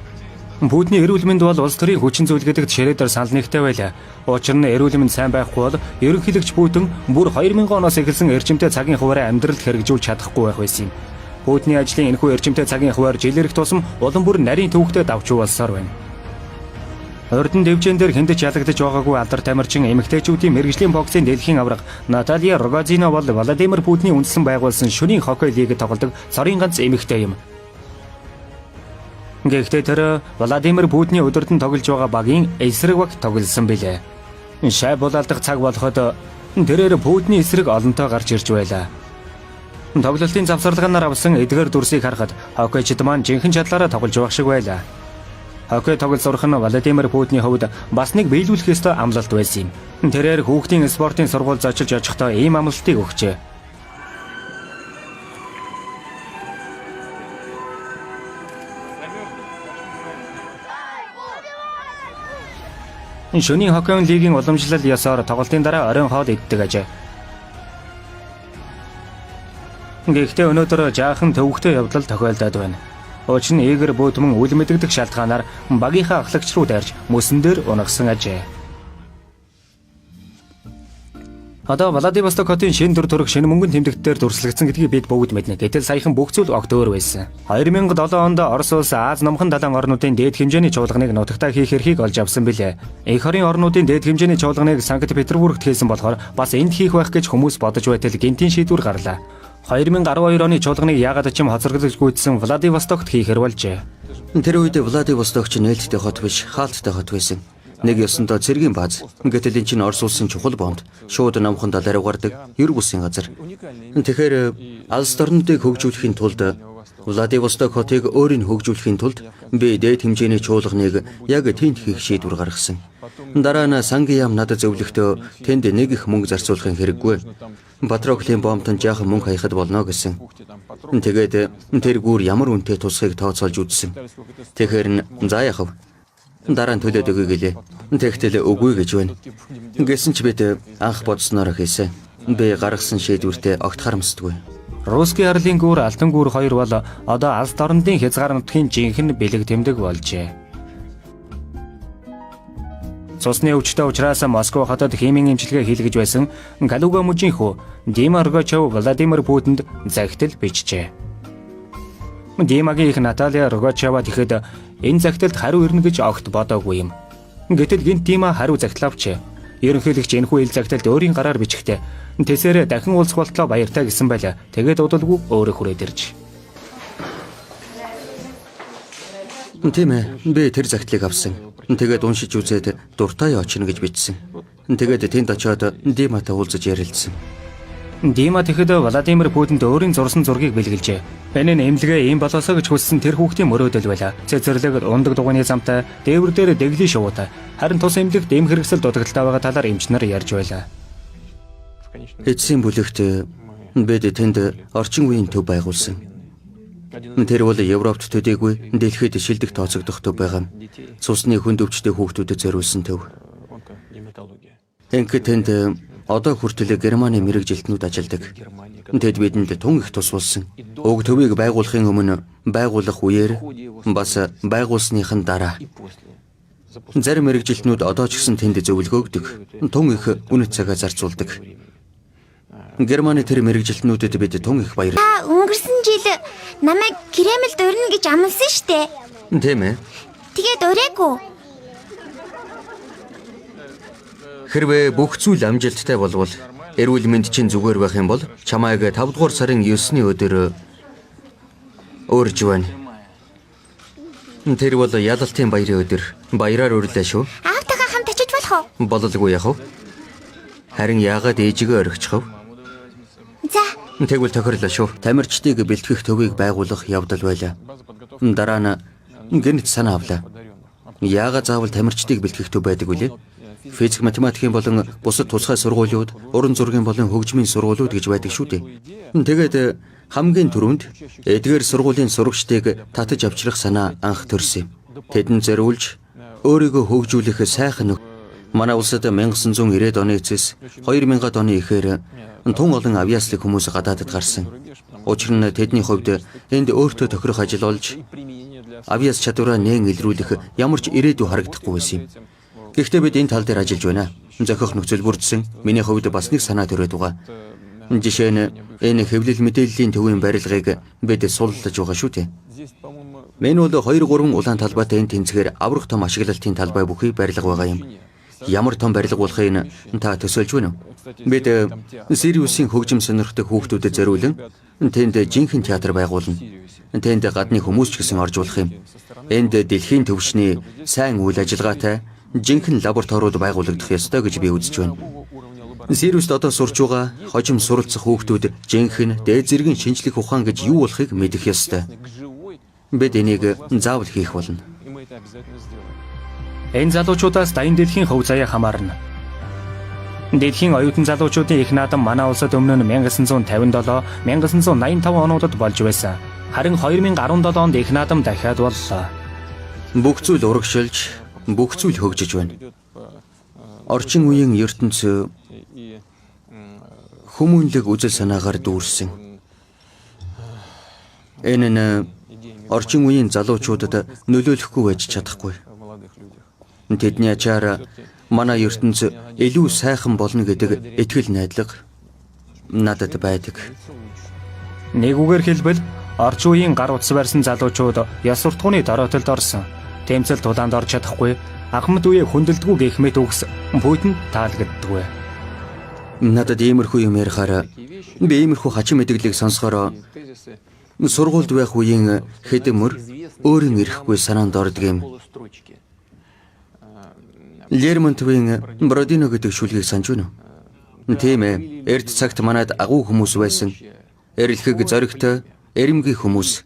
Путиний эрүүл мэнд бол улс төрийн хүчин зүйл гэдэгт Шредер санал нэгтэй байлаа. Учир нь эрүүл мэнд сайн байхгүй бол ерөнхийлөгч Путин бүр 2000 оноос эхэлсэн эрчимтэй цагийн хуваараа амьдралд хэрэгжүүлж чадахгүй байх байсан юм. Путиний ажлын энэхүү эрчимтэй цагийн хуваар жилэрэх тусам улам бүр нарийн төвөгтэй давчуу болсоор байна. Урд нь дэвжэн дээр хиндэч ялагдаж байгаагүй алдар тамирчин эмэгтэйчүүдийн мэрэгжлийн боксын дэлхийн аварга Наталья Рогозина бол Владимир Путиний үндэслэн байгуулсан шөнийн хоккей лигт тоглодог цорын ганц эмэгтэй юм. Гэхдээ тэр Владимир Путиний өдөртөн тоглож байгаа багийн эсрэг баг тоглосон билээ. Шай булаалдах цаг болоход тэрээр Путиний эсрэг олонтоо гарч ирж байлаа. Тоглолтын завсарлагаар авсан эдгээр дүрсийг харахад хоккейчид маань жинхэнэ чадлаараа тоглож байх шиг байлаа. Хоккей тоглож сурах нь Владимир Путиний хувьд бас нэг биелүүлэх ёстой амлалт байсан юм. Тэрээр хүүхдийн спортын сургууль зочилж очихдоо ийм амлалтыг өгчээ. Шөнийн хоккей лигийн уламжлал ёсоор тоглолтын дараа оройн хоол иддэг ажээ. Гэхдээ өнөөдөр жаахан төвөгтэй явдал тохиолдоод байна. Учир нь Игорь Бутман үл мэдэгдэх шалтгаанаар багийнхаа ахлагч руу дайрч мөсөн дээр унагсан ажээ. Одоо Владивосток хотын шинэ дүр төрх шинэ мөнгөн тэмдэгтээр дүрслэгдсэн гэдгийг бид бүгд мэднэ. Гэтэл саяхан бүх зүйл огт өөр байсан. 2007 онд Орос улс Аз номхон далайн орнуудын дээд хэмжээний чуулганыг нутагтаа хийх эрхийг олж авсан билээ. Эх хорийн орнуудын дээд хэмжээний чуулганыг Санкт Петербургт хийсэн болохоор бас энд хийх байх гэж хүмүүс бодож байтал гинтийн шийдвэр гарлаа. 2012 оны чуулганыг яагаад ч юм хоцрогдож гүйцсэн Владивостокт хийхэр болжээ. Тэр үед Владивосток ч нээлттэй хот биш, хаалттай хот байсан. Нэг ёсондоо цэргийн бааз. Гэтэл энэ чинь Орос улсын чухал боомт. Шууд намхан далаар угардаг ер бусын газар. Тэгэхээр алс орнуудыг хөгжүүлэхийн тулд Владивосток хотыг өөрийн хөгжүүлэхийн тулд би дээд хэмжээний чуулганыг яг тэнд хийх шийдвэр гаргасан. Дараа нь сангийн яам надад зөвлөхдөө тэнд нэг их мөнгө зарцуулахын хэрэггүй. Патроклийн бомтон жаахан мөнгө хаяхад болно гэсэн. Тэгээд тэр гүр ямар үнэтэй тусахыг тооцоолж үзсэн. Тэгэхээр нь за яхав. Дараа нь төлөөд өгье гэлээ. Тэгтэл үгүй гэж байна. Гэсэн ч бид анх бодсноор хийсэн. Би гаргасан шийдвэртээ огт харамсдаггүй. Русский арлын гүр алтан гүр хоёр бол одоо алс орнуудын хязгаар нутгийн жинхэнэ бэлэг тэмдэг болжээ. Цусны өвчтөй учраас Москва хотод химийн эмчилгээ хийлгэж байсан Калуга мужийн хүү Дима Рогачев Владимир Путинд захидал бичжээ. Димагийн их Наталья Рогачева тэгэхэд энэ захидалд хариу ирнэ гэж огт бодоогүй юм. Гэтэл гинт Дима хариу захидал авчээ. Ерөнхийлөгч энэхүү ил захидалд өөрийн гараар бичихтэй. Тэсээрээ дахин уулзах болтлоо баяртай гэсэн байлаа. Тэгээд удалгүй өөрөө хүрээд ирж. Тийм ээ, би тэр захидлыг авсан. Тэгээд уншиж үзээд дуртай очно гэж бичсэн. Тэгээд тэнд очиод Диматай уулзаж ярилцсан. Дима тэгэхэд Владимир Путинд өөрийн зурсан зургийг бэлгэлжээ. Энэ нь эмнэлгээ ийм болоосоо гэж хүссэн тэр хүүхдийн мөрөөдөл байлаа. Цэцэрлэг ундаг дугуйны замтай, дээвэр дээр дэглий шувуутай. Харин тус эмнэлэгт эм хэрэгсэл дутагдaltaй байгаа талаар эмчнэр ярьж байлаа. Эцсийн бүлэгт бид тэнд орчин үеийн төв байгуулсан. Тэр бол Европт төдийгүй дэлхийд шилдэг тооцогдох төв байгаа. Цусны хүнд өвчтэй хүүхдүүдэд зориулсан төв. Ингээд тэнд одоо хүртэл Германы мэрэгжилтнүүд ажилладаг. Тэд бидэнд тун их тус болсон. Уг төвийг байгуулахын өмнө, байгуулах үеэр бас байгуулсныхан дараа зарим мэрэгжилтнүүд одоо ч гэсэн тэнд зөвлөгөө өгдөг. Тун их үнэт цагаа зарцуулдаг. Германы тэр мэрэгжилтнүүдэд бид тун их баяр. Өнгөрсөн жил намайг Кремльд урина гэж амласан штэ. Тийм ээ. Тэгээд ураагүй. Хэрвээ бүх зүйл амжилттай болвол эрүүл мэнд чинь зүгээр байх юм бол чамайг 5 дугаар сарын 9-ны өдөр өөрж байна. Тэр бол ялалтын баярын өдөр. Баяраар өрлөө шүү. Аавтайгаа хамт очиж болох уу? Бололгүй яах вэ? Харин яагаад ээжигээ орхичих вэ? За. Тэгвэл тохирлоо шүү. Тамирчдыг бэлтгэх төвийг байгуулах явдал байлаа. Дараа нь гэнэт санаа авлаа. Яагаад заавал тамирчдыг бэлтгэх төв байдаг вүлээ? Физик, математикийн болон бусад тусгай сургуулиуд, уран зургийн болон хөгжмийн сургуулиуд гэж байдаг шүү дээ. Тэгээд хамгийн түрүүнд эдгээр сургуулийн сурагчдыг татаж авчрах санаа анх төрсөн юм. Тэдэнд зориулж өөрийгөө хөгжүүлэх сайхан манай улсад 1990-ад оны эцэс 2000-ад оны эхээр тун олон авиаслыг хүмүүс гадаадд гарсан. Учир нь тэдний хувьд энд өөртөө тохирох ажил олж авиас чадвараа нээн илрүүлэх ямар ч ирээдүй харагдахгүй байсан юм. Гэхдээ бид энэ тал дээр ажиллаж байна. Зохиох нөхцөл бүрдсэн. Миний хувьд бас нэг санаа төрөөд байгаа. Жишээ нь энэ хэвлэл мэдээллийн төвийн барилгыг бид суллаж байгаа шүү дээ. Энэ бол 2-3 улаан талбайтай энэ тэнцгээр аврах том ашиглалтын талбай бүхий барилга байгаа юм. Ямар том барилга болохыг та төсөөлж байна уу? Бид Сириусийн хөгжим сонирхдаг хүүхдүүдэд зориулан тэнд жинхэнэ театр байгуулна. Тэнд гадны хүмүүс ч гэсэн орж болох юм. Энд дэлхийн төвшний сайн үйл ажиллагаатай жинхэнэ лабораториуд байгуулагдах ёстой гэж би үзэж байна. Сириуст одоо сурч байгаа хожим суралцах хүүхдүүд жинхэнэ дээд зэргийн шинжлэх ухаан гэж юу болохыг мэдэх ёстой. Бид энийг заавал хийх болно. Энэ залуучуудаас дайны дэлхийн хөв заяа хамаарна. Дэлхийн оюутан залуучуудын их наадам манай улсад өмнө нь 1957, 1985 онуудад болж байсан. Харин 2017 онд их наадам дахиад боллоо. Бүх зүйл урагшилж, бүх зүйл хөгжиж байна. Орчин үеийн ертөнцийн хүмүүнлэг үзэл санаагаар дүүрсэн. Энэ нь орчин үеийн залуучуудад нөлөөлөхгүй байж чадахгүй. Тэдний ачаар манай ертөнц илүү сайхан болно гэдэг итгэл найдлага надад байдаг. Нэг үгээр хэлбэл орчин үеийн гар утас барьсан залуучууд ёс суртахууны дороотолд орсон. Тэмцэл тулаанд орж чадахгүй, ахмад үе хүндэлдэггүй гэх мэт үгс Путин таалагддаггүй. Надад иймэрхүү юм ярихаар би иймэрхүү хачин мэдээллийг сонсохоор сургуульд байх үеийн хэдэмөр өөрийн ирэхгүй санаанд ордог юм. Лермонтовын Бродино гэдэг шүлгийг санаж байна уу? Тийм ээ. Эрт цагт манайд агуу хүмүүс байсан. Эрэлхэг зоригтой, эрэмгий хүмүүс.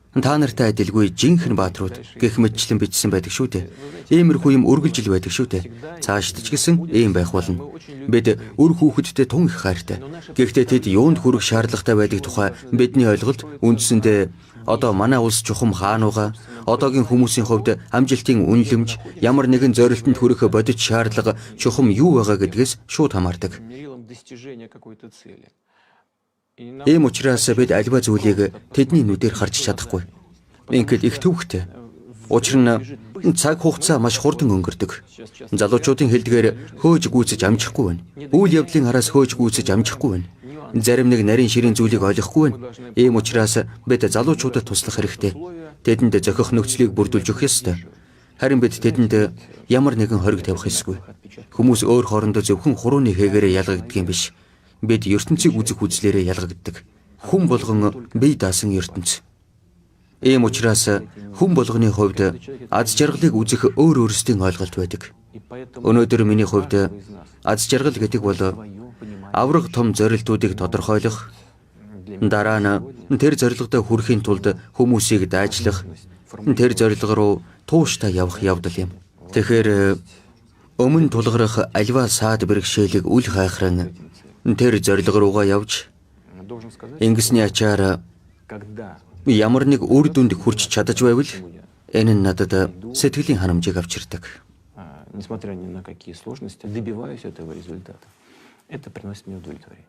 Та нартай адилгүй жинхэнэ бааtruуд гэх мэтчлэн бичсэн байдаг шүү дээ. Иймэрхүү юм үргэлжил байдаг шүү дээ. Цаашд ч гэсэн ийм байх болно. Бид үр хүүхэдтэй тун их хайртай. Гэхдээ тэд юунд хүрэх шаардлагатай байдаг тухай бидний ойлголт үндсэндээ одоо манай улс чухам хаанууга, одоогийн хүмүүсийн хувьд амжилтын үнэлэмж, ямар нэгэн зорилтонд хүрэх бодит шаардлага чухам юу байгаа гэдгээс шууд хамаардаг. Ийм учраас бид альва зүйлийг тэдний нүдээр харж чадахгүй. Ингээд их төвхтэй. Учир нь цаг хугацаа маш хурдан өнгөрдөг. Залуучуудын хэлдгээр хөөж гүйцэж амжихгүй байна. Үйл явдлын араас хөөж гүйцэж амжихгүй байна. Зарим нэг нарийн ширийн зүйлийг ойлгохгүй байна. Ийм учраас бид залуучуудад туслах хэрэгтэй. Тэдэнд зохих нөхцөлийг бүрдүүлж өгөх ёстой. Харин бид тэдэнд ямар нэгэн хориг тавих ёсгүй. Хүмүүс өөр хоорондоо зөвхөн хурууны хээгээрээ ялгагддаг юм биш. Бид ертөнцийг үзэх үзлээрээ ялгагддаг. Хүн болгон бие даасан ертөнц. Ийм учраас хүн болгоны хувьд аз жаргалыг үзэх өөр өөрсдийн ойлголт байдаг. Өнөөдөр миний хувьд аз жаргал гэдэг бол авраг том зорилтуудыг тодорхойлох, дараа нь тэр зорилгодоо хүрэхийн тулд хүмүүсийг дайжлах, тэр зорилго руу тууштай явах явдал юм. Тэгэхээр өмнө тулгарх альва саад бэрхшээлийг үл хайхран тэр зорилго руугаа явж ингэсний ачаар ямар нэг үр дүнд хүрч чадаж байвал энэ нь надад сэтгэлийн ханамжийг авчирдаг. Несмотря ни на какие сложности, добиваюсь этого результата. Это приносит мне удовлетворение.